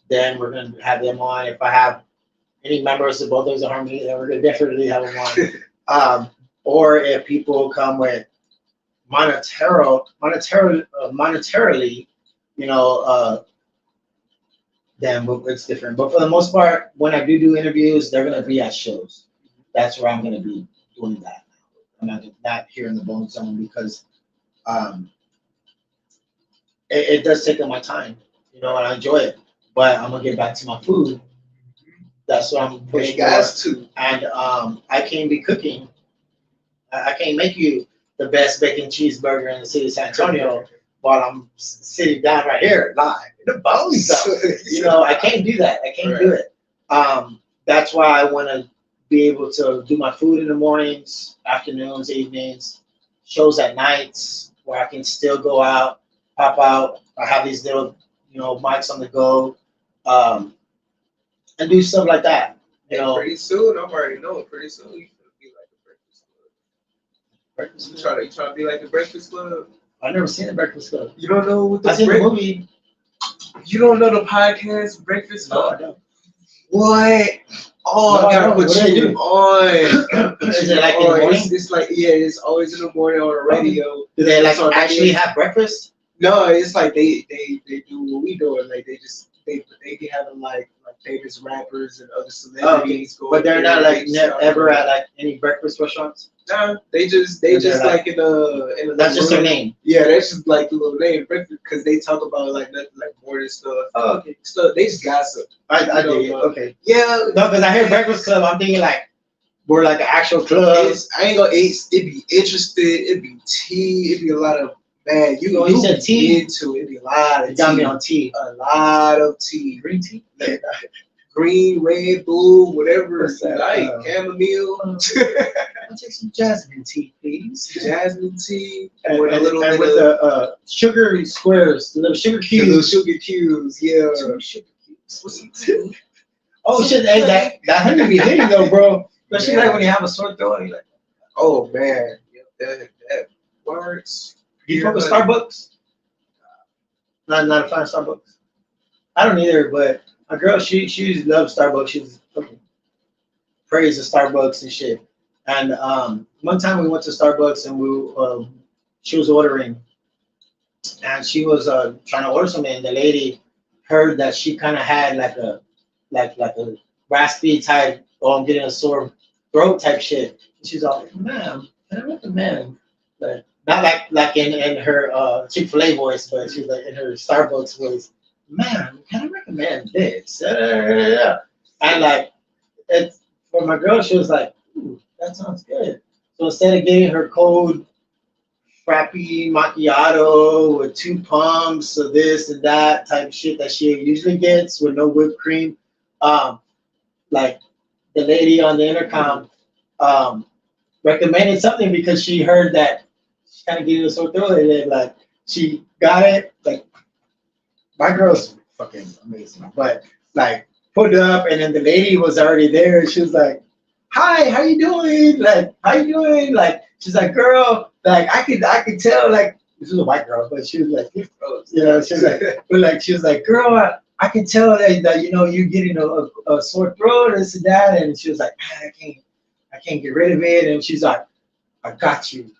then we're going to have them on. If I have any members of Bone Thugs and Harmony, then we're going to definitely have them on. Or if people come with monetarily, you know, then it's different. But for the most part, when I do interviews, they're going to be at shows. That's where I'm going to be doing that. I'm not here in the BoneZone because it does take up my time. you know, and I enjoy it. But I'm gonna get back to my food. That's what I'm pushing
Hey, guys, too.
And I can't be cooking. I can't make you the best bacon cheeseburger in the city of San Antonio while I'm sitting down right here, live in the bone zone. You know, I can't do that. I can't do it. That's why I want to be able to do my food in the mornings, afternoons, evenings, shows at nights where I can still go out, pop out. I have these little, you know, mics on the go, and do stuff like that. You know,
pretty soon, I'm already knowing. Pretty soon, you're gonna be like the Breakfast Club. You trying to be like the Breakfast Club?
I've never seen the Breakfast Club.
You don't know what the
I seen the movie.
You don't know the podcast Breakfast
No,
Club?
I don't.
What? Oh,
No,
I gotta put
what do they
you
do?
on.
Is it like in the morning?
It's like, yeah, it's always in the morning on the radio.
Do they like
It's on
actually
radio.
have breakfast?
No, it's like they do what we do, and like they be having like famous rappers and other celebrities going.
But they're not
there
like
and stuff.
ever at like any breakfast restaurants.
Nah, they just
They're
like in a
That's just their name.
Yeah, that's just like the little name breakfast because they talk about like nothing like morning stuff.
Oh, okay.
Stuff they just gossip.
I dig it. Okay.
Yeah.
No, because I hear Breakfast Club, I'm thinking like we're like an actual club.
I ain't gonna. It be interested. It be tea. It be a lot of man.
You said tea?
Into it. Be a lot of
You got
tea.
me on tea.
A lot of tea.
Green tea?
Green, red, blue, whatever
What's
you
that?
like. Chamomile,
I'll take some jasmine tea, please.
jasmine tea,
And,
with a
and,
little
and
bit
with
of
the sugar squares, the little sugar
the little
cubes.
sugar cubes. Yeah.
Sugar cubes. Oh shit, hey, that honey be hitting though, bro. Especially like when you have a sore throat and you're like,
Oh man, that works.
you fuck with Starbucks? Not a fan of Starbucks. I don't either, but my girl, she loves Starbucks. She's fucking praise the Starbucks and shit. And one time we went to Starbucks and she was ordering, and she was trying to order something, and the lady heard that she kind of had like a raspy type, oh, I'm getting a sore throat type shit. And she's all like, ma'am, can I recommend? But not like in her Chick-fil-A voice, but she's like in her Starbucks voice, ma'am, can I recommend this? And like, it's for my girl, she was like, ooh, that sounds good. So instead of getting her cold frappy macchiato with 2 pumps of this and that type of shit that she usually gets with no whipped cream, like the lady on the intercom recommended something because she heard that she kind of getting a sore throat, and then like she got it. Like my girl's fucking amazing, but like put it up, and then the lady was already there, and she was like, "Hi, how you doing? Like, how you doing?" Like she's like, "Girl, like I could tell like." This was a white girl, but she was like, you know, she was like, but like she was like, "Girl, I can tell that you know you're getting a sore throat, this and that," and she was like, "Man, I can't get rid of it," and she's like, "I got you,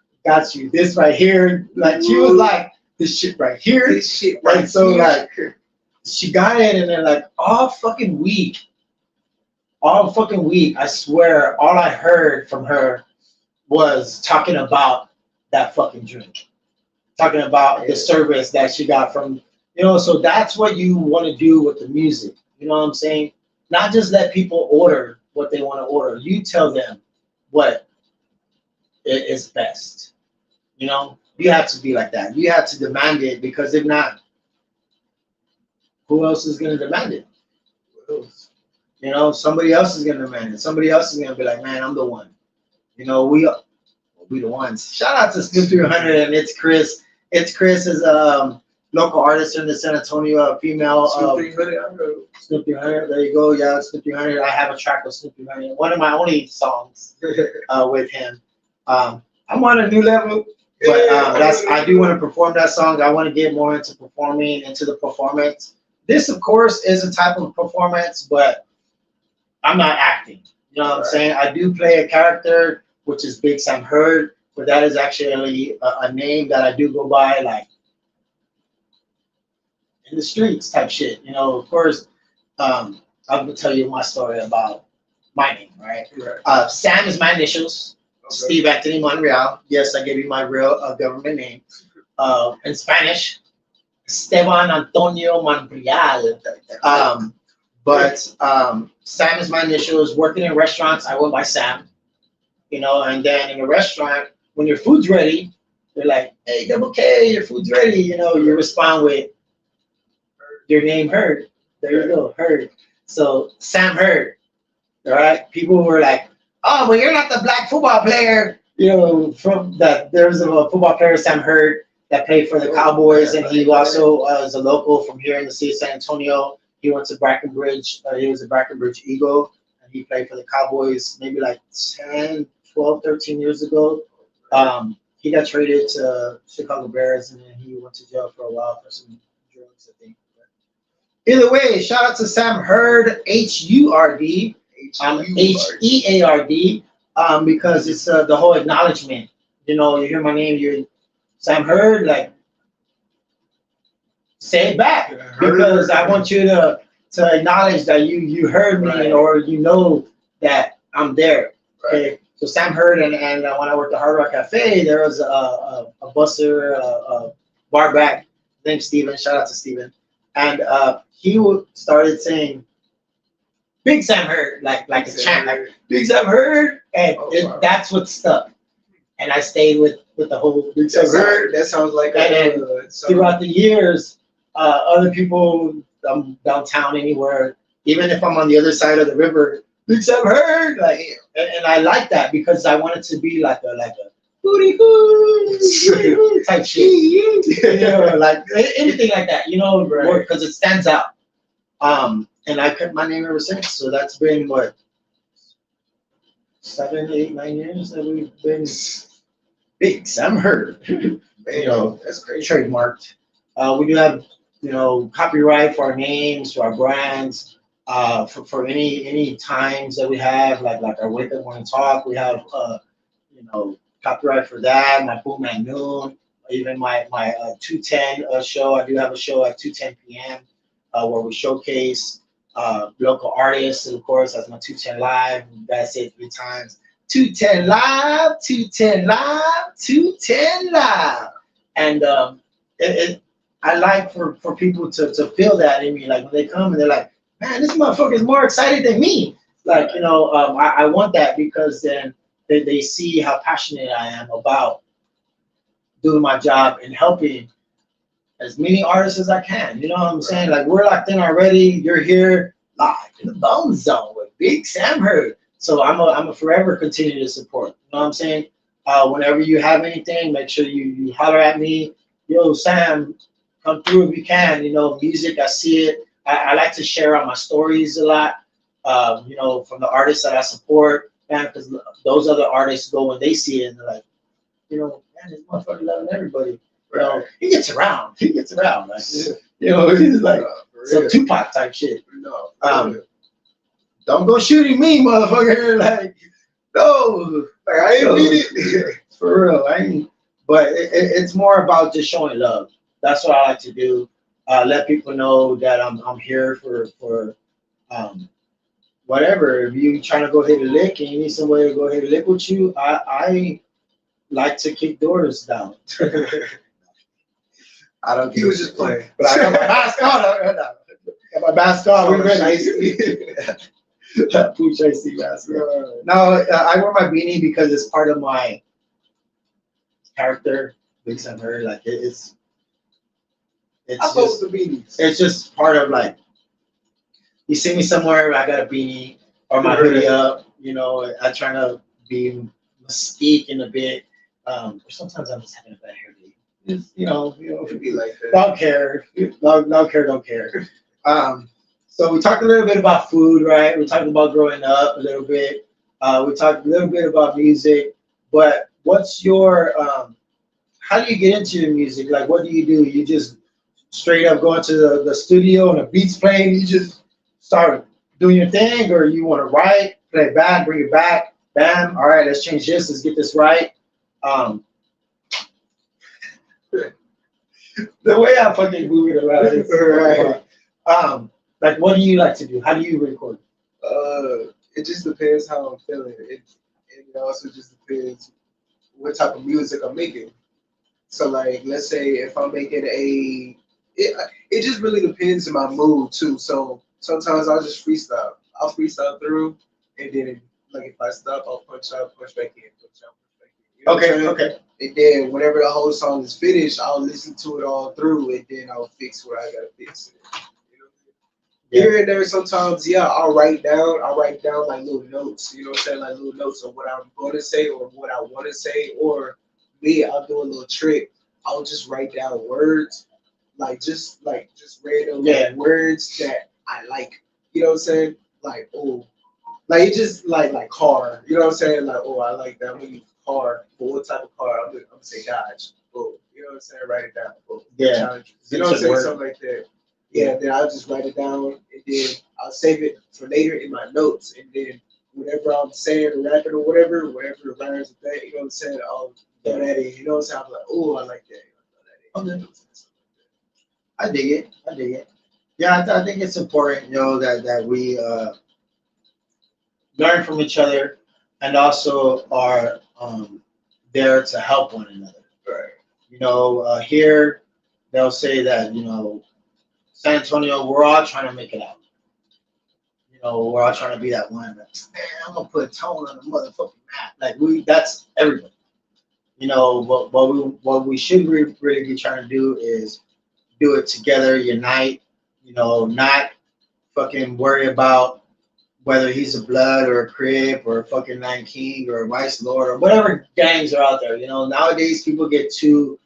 this right here," like she was like, "This shit right here,
This shit right
like so
here.
like she got it, and then like all fucking week, I swear, all I heard from her was talking about that fucking drink, talking about the service that she got from. You know, so that's what you want to do with the music. You know what I'm saying? Not just let people order what they want to order. You tell them what is best. You know, you have to be like that. You have to demand it, because if not, who else is going to demand it? You know, somebody else is going to demand it. Somebody else is going to be like, man, I'm the one. You know, we the ones. Shout out to Snoop 300 and It's Chris. It's Chris is local artist in the San Antonio, female.
Snoop 300, I know.
Snoop 300, there you go. Yeah, Snoop 300. I have a track with Snoop 300. One of my only songs with him. I'm on a new level, but I do want to perform that song. I want to get more into performing, into the performance. This, of course, is a type of performance, but I'm not acting. You know what I'm saying? I do play a character, which is Big Sam Heard, but that is actually a name that I do go by, like, in the streets type shit. You know, of course, I'm gonna tell you my story about my name, right? Sam is my initials. Okay. Steve Anthony Monreal. Yes, I gave you my real government name. In Spanish, Esteban Antonio Monreal. But Sam is my initials. Working in restaurants, I went by Sam. You know, and then in a restaurant, when your food's ready, they're like, "Hey, Double K, your food's ready." You know, you respond with your name Heard. There you go, Heard. So Sam Heard. All right. People were like, "Oh, well, you're not the black football player." You know, from that there's a football player, Sam Heard, that played for the Cowboys, and he also is a local from here in the city of San Antonio. He went to Brackenridge. He was a Brackenridge Eagle, and he played for the Cowboys maybe like 10, 12, 13 years ago. He got traded to Chicago Bears, and then he went to jail for a while for some drugs, I think. Either way, shout out to Sam Heard, Hurd, Heard, because it's the whole acknowledgement. You know, you hear my name, you're Sam Heard, like say it back because I want you to acknowledge that you heard me or you know that I'm there. Okay. So Sam Heard, and when I worked at Hard Rock Cafe, there was a busser, a bar back named Steven. Shout out to Steven. And he started saying, "Big Sam Heard," like a chant, like "Big Sam Heard," and that's what stuck. And I stayed with the whole Big Sam Heard.
That sounds like
throughout the years, other people downtown anywhere, even if I'm on the other side of the river, Big Sam Heard, like, and I like that because I want it to be like a booty hoo type shit, you know, like anything like that, you know, because it stands out. And I kept my name ever since. So that's been what 7, 8, 9 years that we've been Big Sam Heard. You know,
that's great.
Trademarked. We do have, you know, copyright for our names, for our brands. For any times that we have, like our Wake Up Morning Talk, we have you know, copyright for that. My Boom at Noon, even my 210 show. I do have a show at 2:10 p.m. Where we showcase local artists, and of course that's my 210 Live. You gotta say it 3 times. 210 Live, 210 Live, 210 Live, and I like for people to feel that in me, like when they come and they're like, "Man, this motherfucker is more excited than me." Like, you know, I want that because then they see how passionate I am about doing my job and helping as many artists as I can. You know what I'm saying? Like, we're locked in already. You're here live in the BoneZone with Big Sam Heard. So I'm a forever continue to support. You know what I'm saying? Whenever you have anything, make sure you holler at me. Yo, Sam, come through if you can. You know, music, I see it. I like to share on my stories a lot, you know, from the artists that I support, man, because those other artists go when they see it and they're like, you know, man, this motherfucker loving everybody. You know, he gets around. Like, you know, he's like some Tupac type shit.
No,
don't go shooting me, motherfucker. Like, no, like, I ain't beat it. For real, I ain't. But it's more about just showing love. That's what I like to do. Let people know that I'm here for whatever. If you trying to go hit a lick and you need somebody to go hit a lick with you, I like to kick doors down.
I don't. He was just playing.
But I got my mask on. I got my mask on. We're ready. Pooch icy mask. No, I wear my beanie because it's part of my character. Big Sam Heard, like it's just
beanies.
It's just part of, like, you see me somewhere, I got a beanie or my hoodie up. You know, I try to be mystique in a bit. Or sometimes I'm just having a bad hair day. You know,
Be like that.
don't care. Don't care. So we talked a little bit about food, right? We talked about growing up a little bit. We talked a little bit about music. But what's your how do you get into your music? Like, what do? You just straight up go into the studio and the beat's playing, you just start doing your thing, or you want to write, play it back, bring it back, bam, all right, let's change this, let's get this right. The way I fucking move it around is right. Like, what do you like to do? How do you record?
It just depends how I'm feeling. It also just depends what type of music I'm making. So, like, let's say if I'm making a it just really depends on my mood too. So sometimes I'll just freestyle. I'll freestyle through, and then like if I stop, I'll punch out, punch back in, punch out, punch back in. You know what I'm saying?
Okay.
And then whenever the whole song is finished, I'll listen to it all through, and then I'll fix what I gotta fix. You know? Here and there, sometimes, yeah, I'll write down. I'll write down like little notes. You know what I'm saying? Like little notes of what I'm going to say or what I want to say. Or me, I'll do a little trick. I'll just write down words, just random words that I like. You know what I'm saying? Like oh, like it just like car. You know what I'm saying? Like oh, I like that. I'm gonna use car. For what type of car? I'm gonna say Dodge. Oh, you know what I'm saying? Write it down. Boom.
Yeah.
You know what I'm saying? Something like that. Yeah, then I'll just write it down and then I'll save it for later in my notes. And then whatever I'm saying or rapping or whatever rhymes with that, you know what I'm saying? I'll throw that in. You know what I'm saying? I'm like, oh, I like that. I'll throw that in.
Okay. I dig it. I dig it. Yeah, I think it's important, that we learn from each other and also are there to help one another.
Right.
Here they'll say that, San Antonio, we're all trying to make it out. We're all trying to be that one. Like, man, I'm gonna put a tone on the motherfucking map. Like that's everybody. But what we should really be trying to do is do it together, unite. Not fucking worry about whether he's a Blood or a Crip or a fucking Nine King or a Vice Lord or whatever gangs are out there. Nowadays people get too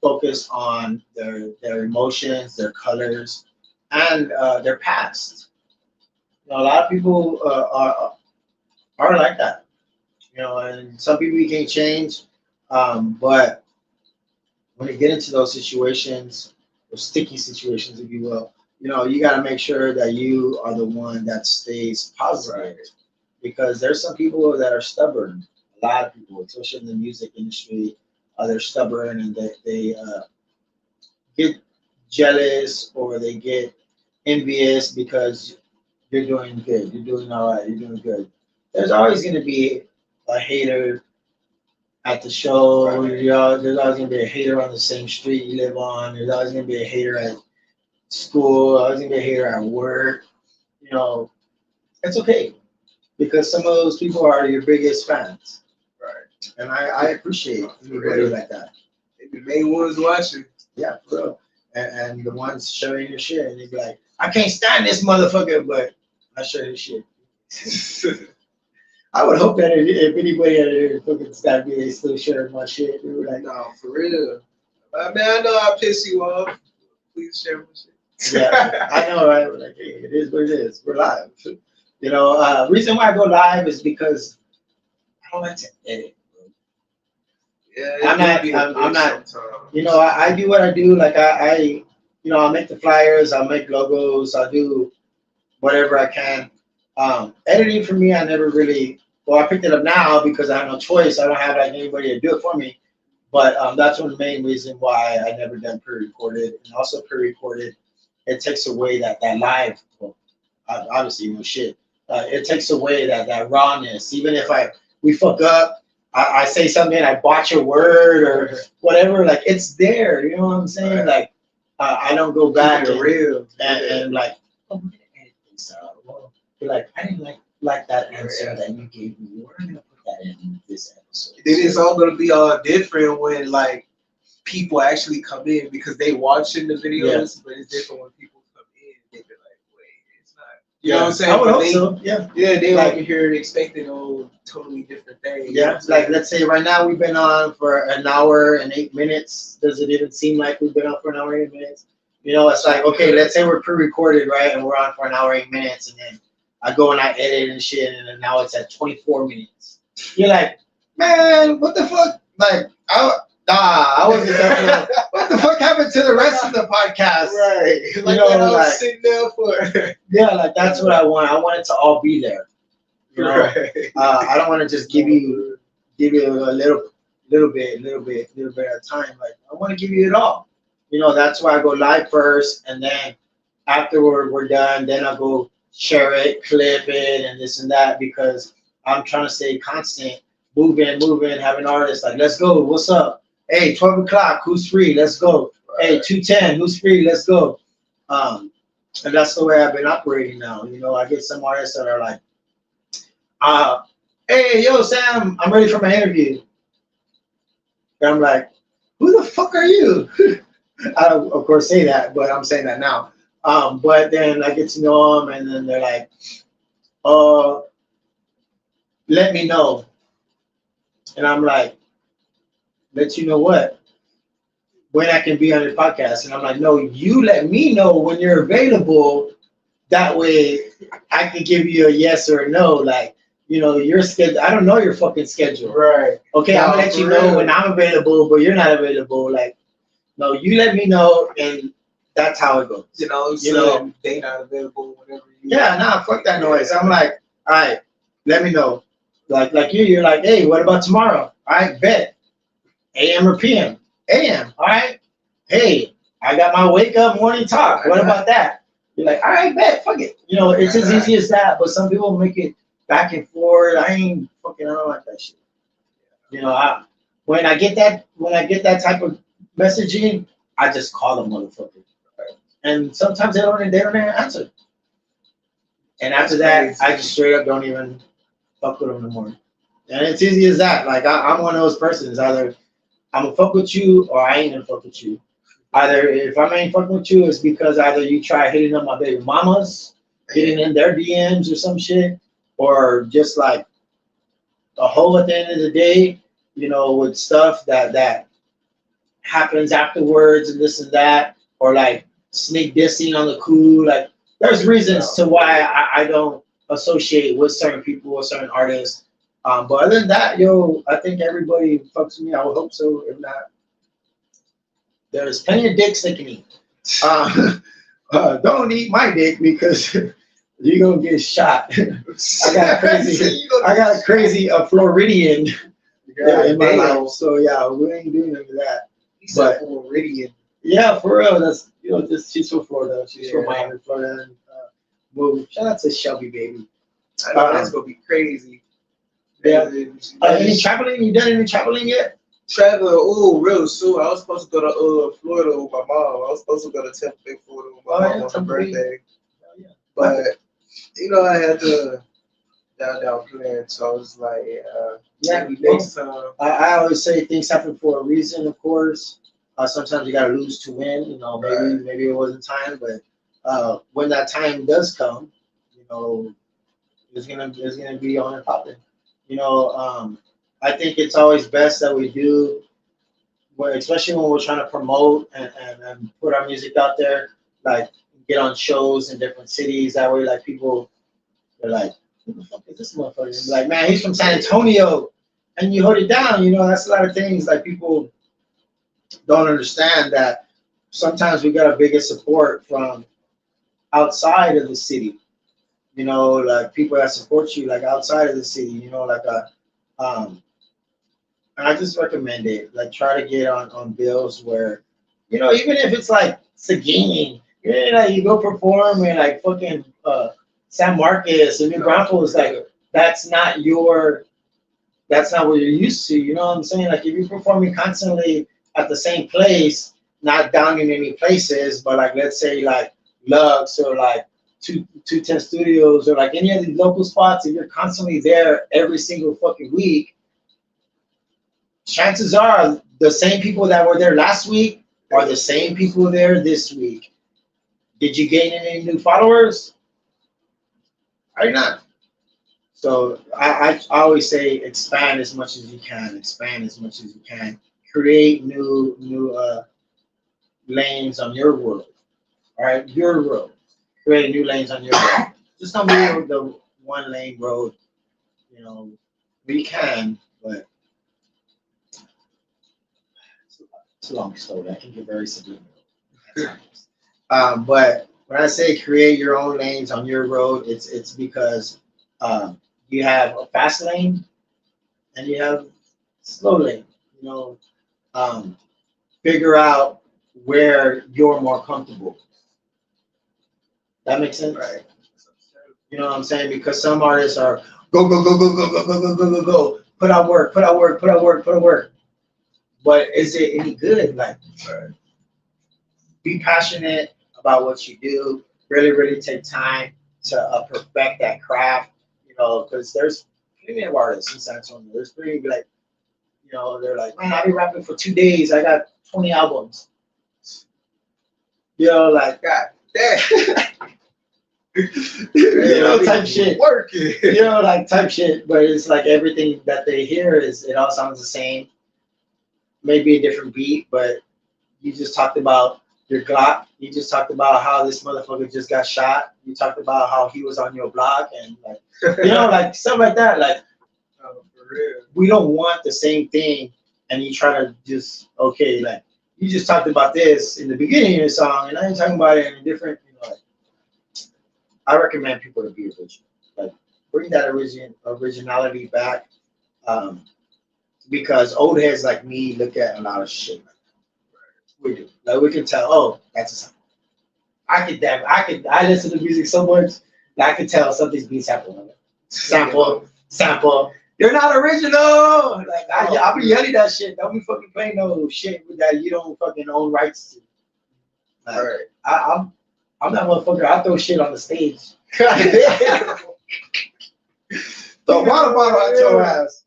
focused on their emotions, their colors, and their past. A lot of people are like that. And some people you can't change, but when you get into those situations, those sticky situations, if you will, you got to make sure that you are the one that stays positive. Right. Because there's some people that are stubborn. A lot of people, especially in the music industry, they're stubborn and they get jealous or they get envious because you're doing good, you're doing all right, you're doing good. There's always going to be a hater at the show. Right. There's always going to be a hater on the same street you live on. There's always going to be a hater at school. Always going to be a hater at work. It's okay because some of those people are your biggest fans. Right. And I appreciate anybody like that.
The main ones watching.
Yeah, bro. And the ones sharing your shit, and they be like, I can't stand this motherfucker, but I share his shit. I would hope that if anybody out there fucking stabbed me, they still share my shit. They were like,
no, for real. I mean, I know I piss you off. Please share my shit.
Yeah, I know, right? We're like, hey, it is what it is. We're live. Reason why I go live is because I don't like to edit.
Yeah,
I'm not. I do what I do. Like I'll make the flyers, I'll make logos, I'll do whatever I can. Editing for me, I never really. Well, I picked it up now because I have no choice. I don't have anybody to do it for me. But that's one of the main reasons why I never done pre-recorded. And also pre-recorded, it takes away that live. Well, obviously, shit. It takes away that rawness. Even if we fuck up. I say something, I botch a word or whatever, like it's there, you know what I'm saying? Right. Like I don't go back and like, oh, we're gonna edit this out. Well, you're like, I didn't like that answer that you gave me. We're gonna put that in this episode.
Then it's all gonna be all different when like people actually come in because they watching the videos, but it's different when people come in. They be like, wait, it's not. You know what I'm saying?
I would hope so. Yeah.
Yeah, they over here expecting totally different things.
Yeah, like let's say right now we've been on for an hour and 8 minutes. Does it even seem like we've been on for an hour and 8 minutes? It's like, okay, let's say we're pre-recorded, right? And we're on for an hour, 8 minutes, and then I go and I edit and shit, and then now it's at 24 minutes. You're like, man, what the fuck? Like, I wasn't that. What the fuck happened to the rest of the podcast?
Right. Like, I was sitting there for.
Yeah, like that's what I want. I want it to all be there. Right. I don't want to just give you a little bit at a time. Like I want to give you it all. That's why I go live first, and then afterward we're done. Then I'll go share it, clip it, and this and that because I'm trying to stay constant, moving, having artists like, let's go. What's up? Hey, 12 o'clock. Who's free? Let's go. Hey, 210, who's free? Let's go. And that's the way I've been operating now. You know, I get some artists that are like, uh, hey, yo, Sam, I'm ready for my interview. And I'm like, who the fuck are you? I don't, of course, say that, but I'm saying that now. But then I get to know them, and then they're like, let me know. And I'm like, let you know what? When I can be on your podcast. And I'm like, no, you let me know when you're available. That way I can give you a yes or a no. Like, you know, your schedule. I don't know your fucking schedule.
Right.
Okay, I'm gonna let you know when I'm available, but you're not available. Like, no, you let me know, and that's how it goes.
You know, they not available whenever you.
Yeah, nah, fuck that noise. I'm like, all right, let me know. Like you're like, hey, what about tomorrow? All right, bet. AM or PM? AM. All right. Hey, I got my wake up morning talk. What about that? You're like, all right, bet. Fuck it. You know, it's as easy as that. But some people make it back and forth. I don't like that shit. You know, when I get that type of messaging, I just call them motherfucker. And sometimes they don't even answer. And after that, I just straight up don't even fuck with them no more. And it's easy as that. Like I'm one of those persons. Either I'm gonna fuck with you or I ain't gonna fuck with you. Either if I ain't fucking with you, it's because either you try hitting up my baby mamas, getting in their DMs or some shit, or just like a hole at the end of the day, you know, with stuff that happens afterwards and this and that, or like sneak dissing on the cool. Like there's reasons to why I don't associate with certain people or certain artists. But other than that, I think everybody fucks with me. I would hope so. If not, there's plenty of dicks they can eat. Don't eat my dick because you're gonna get shot. I got a crazy Floridian in my life. So yeah, we ain't doing none of that. But
Floridian.
Yeah, for real. That's she's from Florida. She's from Miami, Florida. And, movie. Shout out to Shelby, baby.
I know that's gonna be crazy.
Yeah. Any traveling? You done any traveling yet?
Traveling, real soon. I was supposed to go to Florida with my mom. I was supposed to go to Tampa Bay, Florida with my mom on her birthday.
Yeah.
But I had to down plan, so I was like, maybe next time.
I always say things happen for a reason, of course. Sometimes you gotta lose to win. You know, maybe it wasn't time, but when that time does come, you know, it's gonna be on and popping. You know, I think it's always best that we do, especially when we're trying to promote and put our music out there, like get on shows in different cities. That way, like people, they're like, who the fuck is this motherfucker? And be like, man, he's from San Antonio, and you hold it down. You know, that's a lot of things like people don't understand that sometimes we got a bigger support from outside of the city. You know, like people that support you like outside of the city. You know, like and I just recommend it. Like try to get on bills where, you know, even if it's like Seguin, you know, you go perform in like fucking San Marcos and New Braunfels, like that's not what you're used to. You know what I'm saying? Like if you're performing constantly at the same place, not down in any places, but like let's say like Lux or like 210 Studios or like any of these local spots, if you're constantly there every single fucking week, chances are the same people that were there last week are the same people there this week. Did you gain any new followers? Are you not? So I always say expand as much as you can. Expand as much as you can. Create new lanes on your world. All right, your road. Create new lanes on your road. Just don't be the one lane road. You know, we can, but it's a long story. I can get very subliminal. But when I say create your own lanes on your road, it's because you have a fast lane and you have slow lane. You know, figure out where you're more comfortable. That makes sense, right? You know what I'm saying? Because some artists are go go go go go go go go go go go. Put out work, put out work, put out work, put out work. But is it any good? Like, be passionate about what you do. Really, really take time to perfect that craft. You know, because there's plenty of artists in San Antonio. There's pretty like, you know, they're like, man, I'll be rapping for 2 days. I got 20 albums. You know, like God damn. You know, type shit.
Working.
You know, like type shit. But it's like everything that they hear is it all sounds the same. Maybe a different beat, but you just talked about your Glock. You just talked about how this motherfucker just got shot. You talked about how he was on your block and like, you know, like stuff like that. Like,
For real.
we don't want the same thing, and you try to just okay, like you just talked about this in the beginning of the song, and now you're talking about it in a different. You know, like, I recommend people to be original. Like, bring that originality back, because old heads like me look at a lot of shit. We do. Like we can tell. Oh, that's a song. I listen to music so much that I can tell something's being sampled. Sample. You're not original. Like I'll be yelling that shit. Don't be fucking playing no shit with that you don't fucking own rights to. Like,
All right.
I'm that motherfucker. I throw shit on the stage. Throw water bottle at your ass.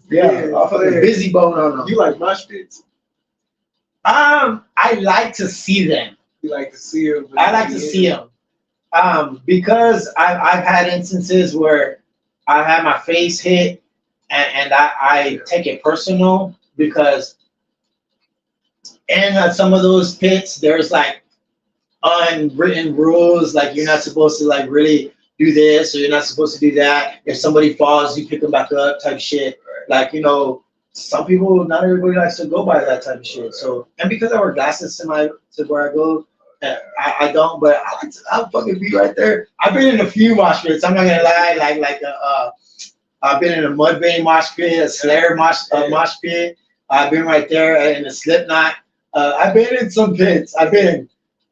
Yeah. I'll fucking busy bone on them.
You like mosh pits?
I like to see them.
You like to see them?
I like to see them. Because I've had instances where I had my face hit and I take it personal because in some of those pits, there's like unwritten rules, like you're not supposed to like really do this or you're not supposed to do that. If somebody falls, you pick them back up type shit. Like, you know, some people, not everybody likes to go by that type of shit. So, and because I wear glasses to where I go, I don't, but I'll fucking be right there. I've been in a few mosh pits. I'm not gonna lie, I've been in a Mudvayne mosh pit, a Slayer mosh pit. I've been right there in a Slipknot. I've been in some pits.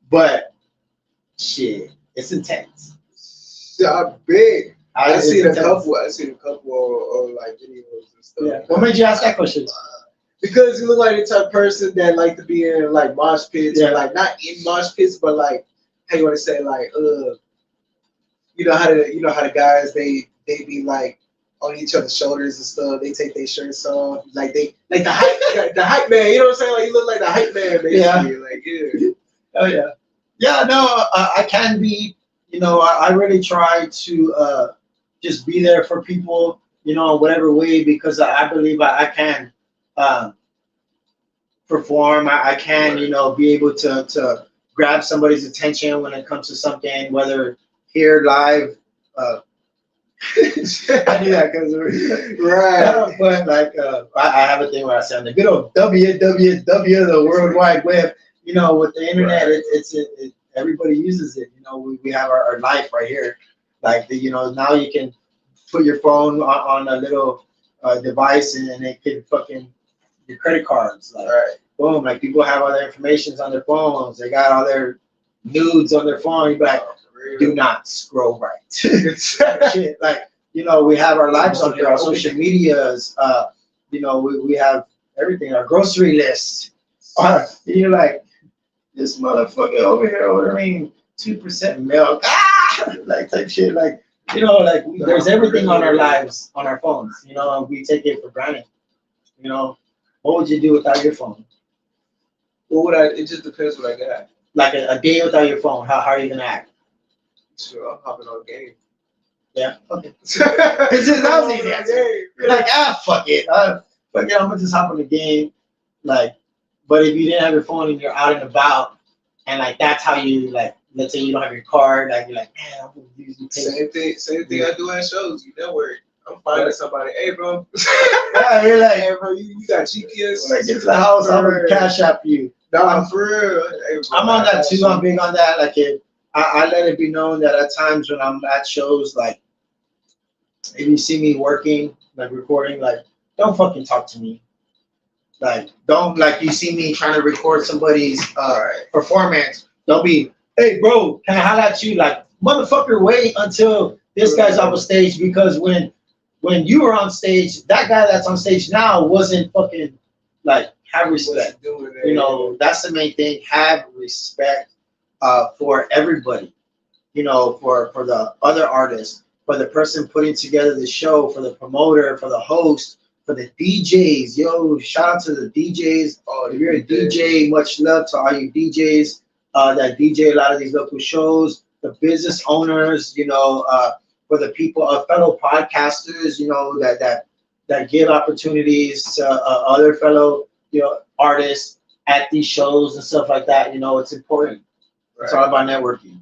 But shit, it's intense.
Yeah, I'm big. I seen a
intense.
couple of like videos and stuff.
Yeah. What made you ask that question?
Because you look like the type of person that like to be in like mosh pits, or like not in mosh pits, but like how you want to say like you know how the guys they be like on each other's shoulders and stuff. They take their shirts off, like they like the hype man. You know what I'm saying? Like you look like the hype man, basically.
Yeah.
Like yeah.
Oh yeah. Yeah. No, I can be. You know, I really try to just be there for people. You know, in whatever way, because I believe I can perform. I can, you know, be able to grab somebody's attention when it comes to something, whether here live. I do that because right. But like I have a thing where I say on the good old www, the World Wide Web. You know, with the internet, it's everybody uses it. You know, we have our life right here. Like you know, now you can put your phone on a little device and it can fucking your credit cards. Like, boom, like people have all their information on their phones. They got all their nudes on their phone. You be like, do not scroll right. Shit. Like, you know, we have our lives on here, our social medias. You know, we have everything, our grocery list. You're like, this motherfucker over here ordering 2% milk. Like type shit. Like, you know, like there's everything on our lives, on our phones, you know, and we take it for granted. You know, what would you do without your phone?
What would it just depends what I got.
Like a day without your phone, how are you gonna act?
Sure, I'm hopping on a game.
Yeah, okay. It's just that was easy answer. You're like, fuck it. I'm gonna just hop on the game. Like, but if you didn't have your phone and you're out and about, and like that's how you like, let's say you don't have your card, like you're like, man, I'm gonna use the
same thing I do at shows. You network. I'm finding somebody. Hey, bro.
Yeah, you're like,
hey, bro, you got GPS.
When I get to the house, I'm gonna cash app you.
No, for real. Hey, bro,
I'm on that too. I'm big on that. Like, if I let it be known that at times when I'm at shows, like, if you see me working, like recording, like, don't fucking talk to me. Like, don't, like, you see me trying to record somebody's performance. Don't be, hey, bro, can I holler at you? Like, motherfucker, wait until this guy's off a stage, because when you were on stage, that guy that's on stage now wasn't fucking, like, have respect.
Doing there,
You know, that's the main thing. Have respect for everybody. You know, for the other artists, for the person putting together the show, for the promoter, for the host, for the DJs. Yo, shout out to the DJs. Oh, if you're a DJ, much love to all you DJs that DJ a lot of these local shows. The business owners, you know, for the people, fellow podcasters, you know, that give opportunities to other fellow, you know, artists at these shows and stuff like that. You know, it's important. It's all about networking.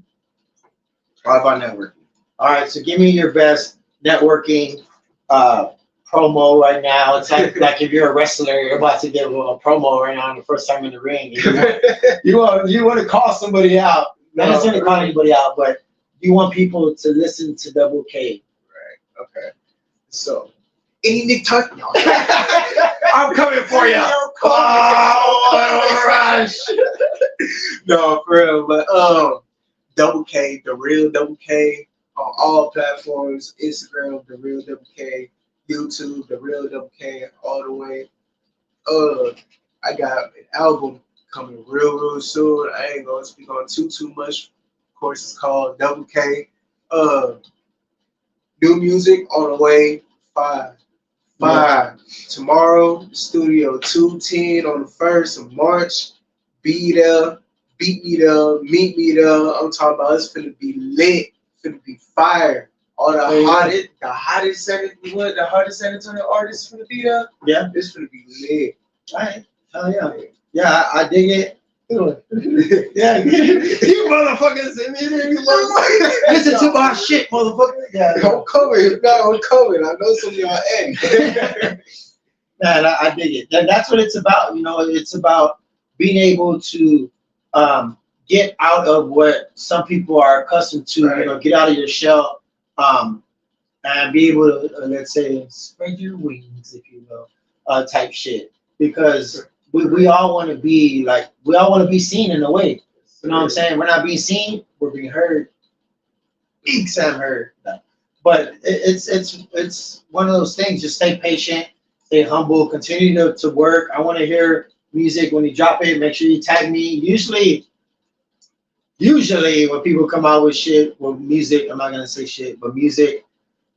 All about networking. All right, so give me your best networking promo right now. It's like if you're a wrestler, you're about to give a promo right now on the first time in the ring. You want to call somebody out. Not necessarily call anybody out, but you want people to listen to Double K.
Right. Okay. So, any Nick Tuck? No.
I'm coming for you.
Oh, rush. No, for real. But Double K, the real Double K, on all platforms. Instagram, the real Double K. YouTube, the real Double K, all the way. I got an album coming real soon. I ain't gonna speak on too much. Of course, it's called Double K. New music on the way. 5. Tomorrow, Studio 210 on the 1st of March. Be there, beat me there, meet me there. I'm talking about it's finna be lit, finna be fire. All the hottest San Antonio artists finna be there.
Yeah,
it's finna be lit.
All right. Oh yeah. Yeah, I dig it. Yeah, you motherfuckers, listen to my shit, motherfucker. Yeah,
I'm coming. No, I'm coming. I know some of y'all ain't.
Man, I dig it. That's what it's about. You know, it's about being able to get out of what some people are accustomed to. Right. You know, get out of your shell, and be able to, let's say, spread your wings, if you will, type shit. Because we all want to be like, we all want to be seen in a way. You know what I'm saying? We're not being seen, we're being heard. Big Sam heard. But it's one of those things. Just stay patient, stay humble, continue to work. I want to hear music when you drop it. Make sure you tag me. Usually when people come out with shit, with music, I'm not gonna say shit, but music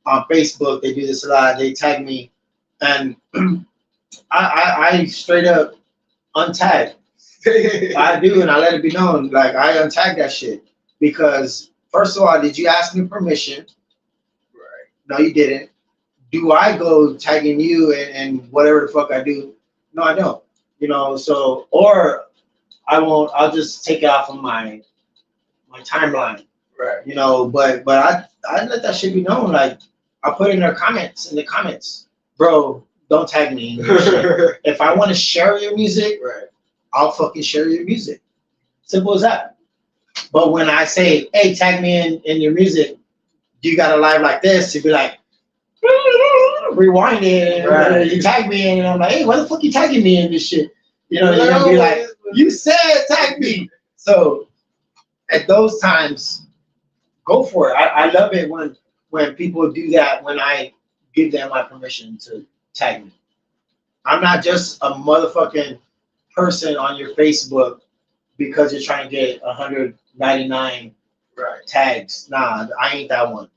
on Facebook, they do this a lot. They tag me, and I straight up untag. I do, and I let it be known. Like, I untag that shit because, first of all, did you ask me permission?
Right.
No, you didn't. Do I go tagging you and whatever the fuck I do? No, I don't. You know, so, or I won't. I'll just take it off of my timeline.
Right.
You know, but I let that shit be known. Like, I put in the comments, bro. Don't tag me in your shit. If I want to share your music,
right,
I'll fucking share your music. Simple as that. But when I say, hey, tag me in your music, you got a live like this, you'd be like, rewind it, right. You tag me in, and I'm like, hey, why the fuck you tagging me in this shit? You know, you're gonna be like, you said tag me. So at those times, go for it. I love it when people do that, when I give them my permission to tag me. I'm not just a motherfucking person on your Facebook because you're trying to get 199 tags. Nah, I ain't that one.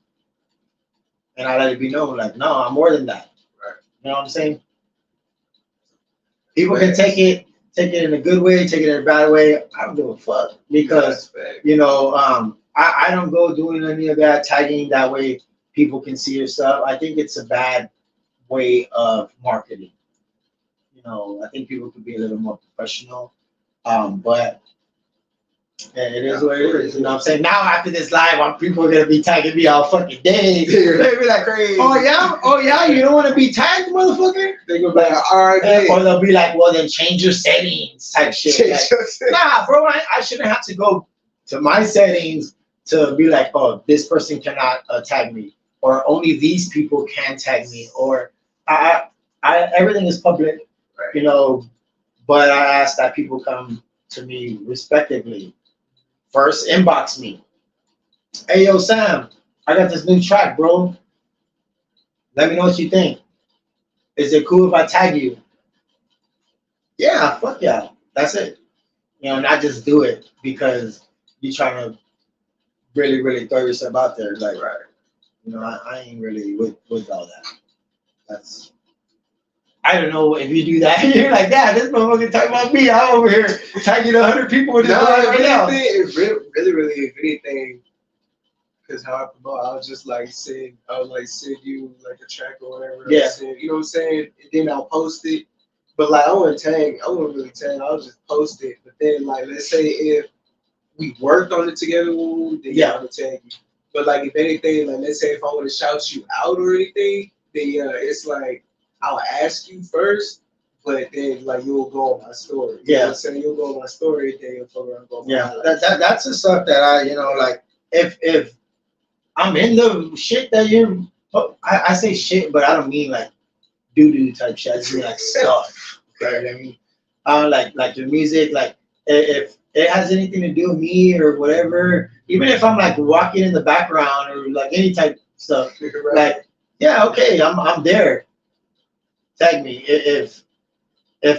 And I let it be known, like, no, I'm more than that.
Right.
You know what I'm saying? People can take it in a good way, take it in a bad way. I don't give a fuck because you know, I don't go doing any of that tagging that way. People can see your stuff. I think it's a bad way of marketing. You know, I think people could be a little more professional, but it is what it is. You know what I'm saying? Now after this live, people are gonna be tagging me all fucking day. They be like, crazy. Oh yeah, you don't want to be tagged, motherfucker? They go like, all right, or they'll be like, well then change your settings type shit. Like, nah, bro, I shouldn't have to go to my settings to be like, oh, this person cannot tag me, or only these people can tag me, or I everything is public, right. You know, but I ask that people come to me respectively. First, inbox me. Hey, yo, Sam, I got this new track, bro. Let me know what you think. Is it cool if I tag you? yeah, fuck yeah, that's it. You know, not just do it because you're trying to really throw yourself out there. Like,
Right.
you know, I ain't really with all that. That's I don't know if you do that. You're like, yeah, this motherfucker talking about me. I'm over here tagging 100 people with this
No,
line
if
right now.
anything, if really, if anything, because how I promote, I was just like send you like a track or whatever.
Yeah.
You know what I'm saying? And then I'll post it. But like I wouldn't really tag. I'll just post it. But then like let's say if we worked on it together, then
Yeah.
I would tag you. But like if anything, like let's say if I want to shout you out or anything, then it's like I'll ask you first, but then like you'll go on my story. You know what I'm saying? You'll go on my story, then you'll go around and go on my highlights.
That's the stuff that I, you know, like if I'm in the shit that you're, I say shit, but I don't mean like doo type shit. I just mean like stuff. Okay, I mean, like your music, like if it has anything to do with me or whatever, even if I'm like walking in the background or like any type of stuff,
Right.
like yeah, okay, I'm there. Tag me if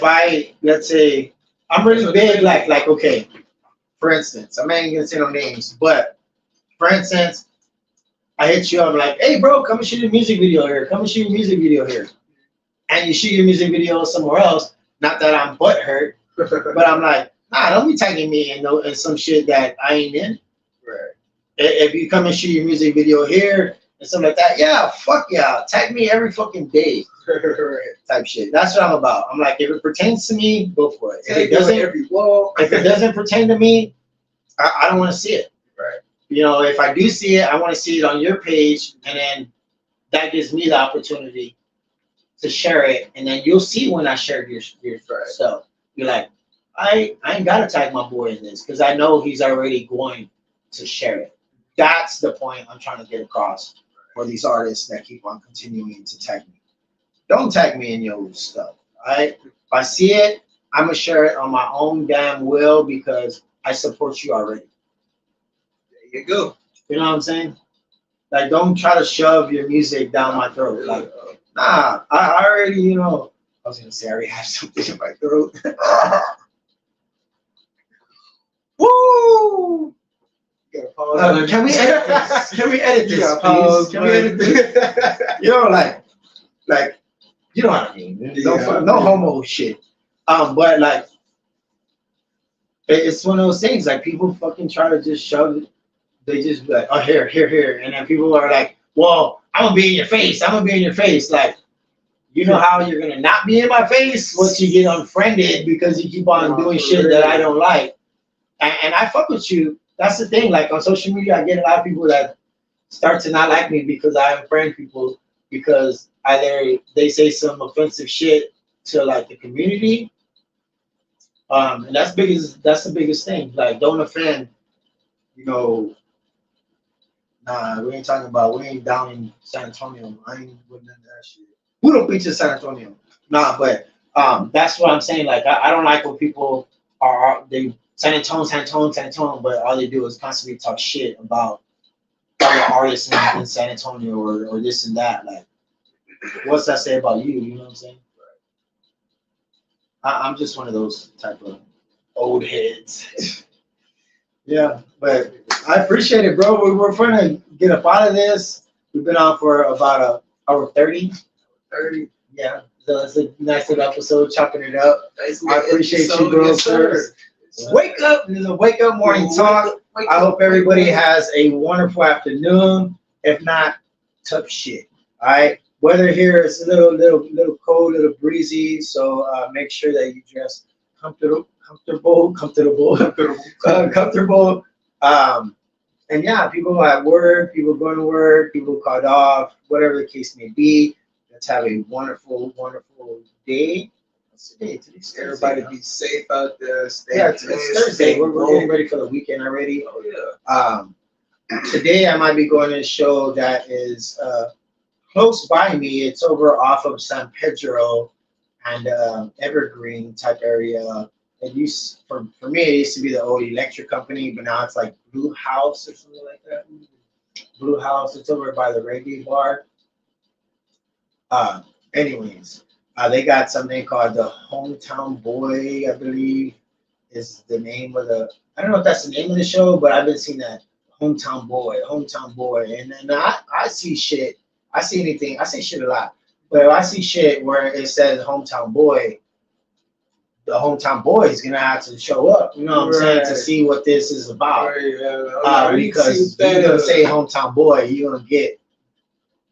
I let's say I'm really big, like okay, for instance, I'm not even gonna say no names, but for instance, I hit you up like, hey bro, come and shoot a music video here. Come and shoot a music video here. And you shoot your music video somewhere else. Not that I'm butthurt, but I'm like, nah, don't be tagging me in some shit that I ain't in.
Right.
If you come and shoot your music video here and something like that, yeah, fuck yeah. Tag me every fucking day. Type shit. That's what I'm about. I'm like, if it pertains to me, go for it. If it doesn't, if it doesn't pertain to me, I don't want to see it.
Right.
You know, if I do see it, I want to see it on your page, and then that gives me the opportunity to share it, and then you'll see when I share your stuff. You're like, I ain't gotta tag my boy in this because I know he's already going to share it. That's the point I'm trying to get across for these artists that keep on continuing to tag me. Don't tag me in your stuff. All right? If I see it, I'm gonna share it on my own damn will because I support you already.
There you go.
You know what I'm saying? Like, don't try to shove your music down my throat. Like, nah, I already, you know, I was gonna say I already have something in my throat. Woo! Can we edit this? Can we edit this, please? Can we edit this? You know, like, you know what I mean? No homo shit. But like, it's one of those things. Like, people fucking try to just shove it. They just be like, oh, here, and then people are like, well, I'm gonna be in your face. I'm gonna be in your face. Like, you know how you're gonna not be in my face once you get unfriended because you keep on doing shit that I don't like. And I fuck with you. That's the thing. Like on social media, I get a lot of people that start to not like me because I unfriend people because either they say some offensive shit to like the community. And that's the biggest thing. Like, don't offend, you know. Nah, we ain't down in San Antonio. I ain't with none of that shit. We don't beach in San Antonio. Nah, but that's what I'm saying. Like, I don't like when people they San Antonio, but all they do is constantly talk shit about other artists in San Antonio or this and that. Like, what's that say about you? You know what I'm saying? I'm just one of those type of old heads. Yeah, but I appreciate it, bro. We're trying to get up out of this. We've been on for about an hour 30.
30.
Yeah, so it's a nice little episode, chopping it up.
Nice
I appreciate you, bro.
Yes, sir.
Wake up. This is a wake up morning talk. I hope everybody has a wonderful afternoon. If not, tough shit. All right. Weather here is a little cold, a little breezy. So make sure that you dress comfortable. And yeah, people at work, people going to work, people called off, whatever the case may be. Let's have a wonderful day. What's the day? Today's
Everybody be safe out there.
It's Thursday. We're getting ready for the weekend already.
Oh yeah.
Today I might be going to a show that is close by me. It's over off of San Pedro and Evergreen type area. It used for me. It used to be the old electric company, but now it's like Blue House or something like that. Blue House. It's over by the reggae bar. Anyways, They got something called the Hometown Boy, I believe, is the name of the. I don't know if that's the name of the show, but I've been seeing that Hometown Boy, and then I see shit. I see anything. I see shit a lot, but if I see shit where it says Hometown Boy, the Hometown Boy is gonna have to show up. You know what I'm saying, to see what this is about. Because you're gonna say Hometown Boy, you're gonna get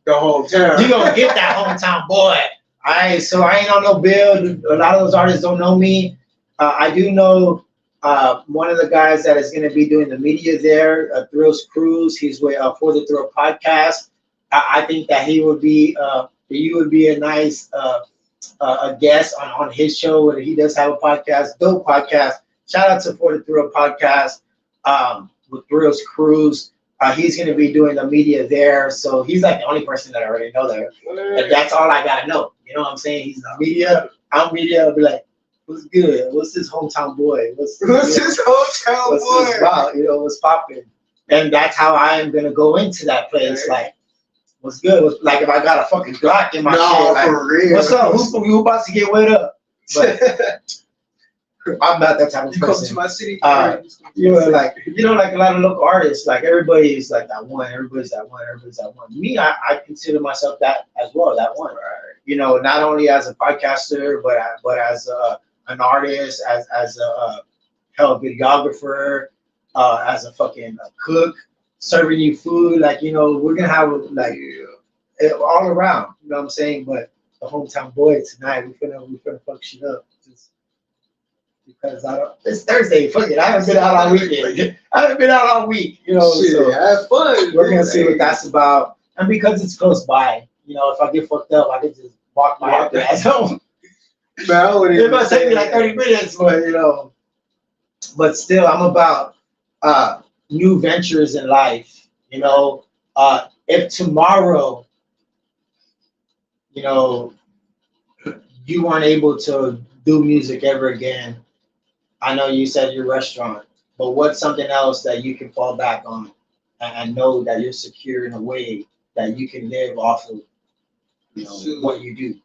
the hometown.
You're gonna get that Hometown Boy. So I ain't on no build. A lot of those artists don't know me. I do know one of the guys that is going to be doing the media there, Thrills Cruz. He's with For the Thrill podcast. I think that he would be a nice a guest on his show. He does have a podcast, dope podcast. Shout out to For the Thrill podcast with Thrills Cruz. He's going to be doing the media there, so he's like the only person that I already know there. And that's all I gotta know. You know what I'm saying? He's the media. I'm media. I'll be like, what's good? What's this Hometown Boy? What's this
Hometown Boy?
This about? You know, what's popping? And that's how I am gonna go into that place. Like, what's good? Like, if I got a fucking Glock in my shit, like,
for real.
What's up? Who about to get wet up? But I'm not that type of
You
person.
come to my city.
Like a lot of local artists, like everybody's like that one, everybody's that one. Me, I consider myself that as well, that one. Right. You know, not only as a podcaster, but as an artist, as a videographer, as a fucking cook, serving you food. Like, you know, we're gonna have like all around. You know what I'm saying? But the Hometown Boy tonight, we finna fuck shit up. Because it's Thursday, fuck it. I haven't been out all weekend. I haven't been out all week, you know.
Shit,
so
have fun.
We're gonna see what that's about. And because it's close by, you know, if I get fucked up, I can just walk my ass home. It might take me like 30 minutes, but you know. But still, I'm about new ventures in life. You know, if tomorrow, you know, you weren't able to do music ever again, I know you said your restaurant, but what's something else that you can fall back on and know that you're secure in a way that you can live off of, you know, what you do?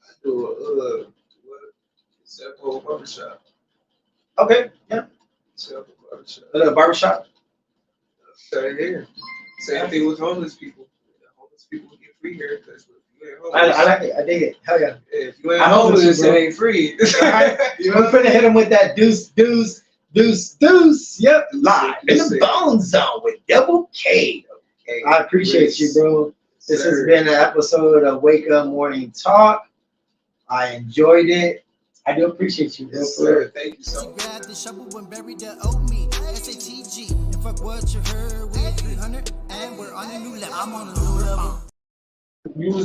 I do a barbershop.
Okay, yeah. A little barbershop.
Same here. Same thing with homeless people. Homeless people get free haircuts.
I like it. I dig it. Hell yeah.
If you ain't homeless, it ain't free.
We're finna hit him with that deuce. Yep, live in the BoneZone with Double K. Okay. I appreciate you, bro. This has been an episode of Wake Up Morning Talk. I enjoyed it. I do appreciate you, bro.
Yes, sir. Thank you so much.
Grab the shovel and bury the old me. SATG. And fuck what you heard. We're 300 and we're on a new level. I'm on a new level.
Use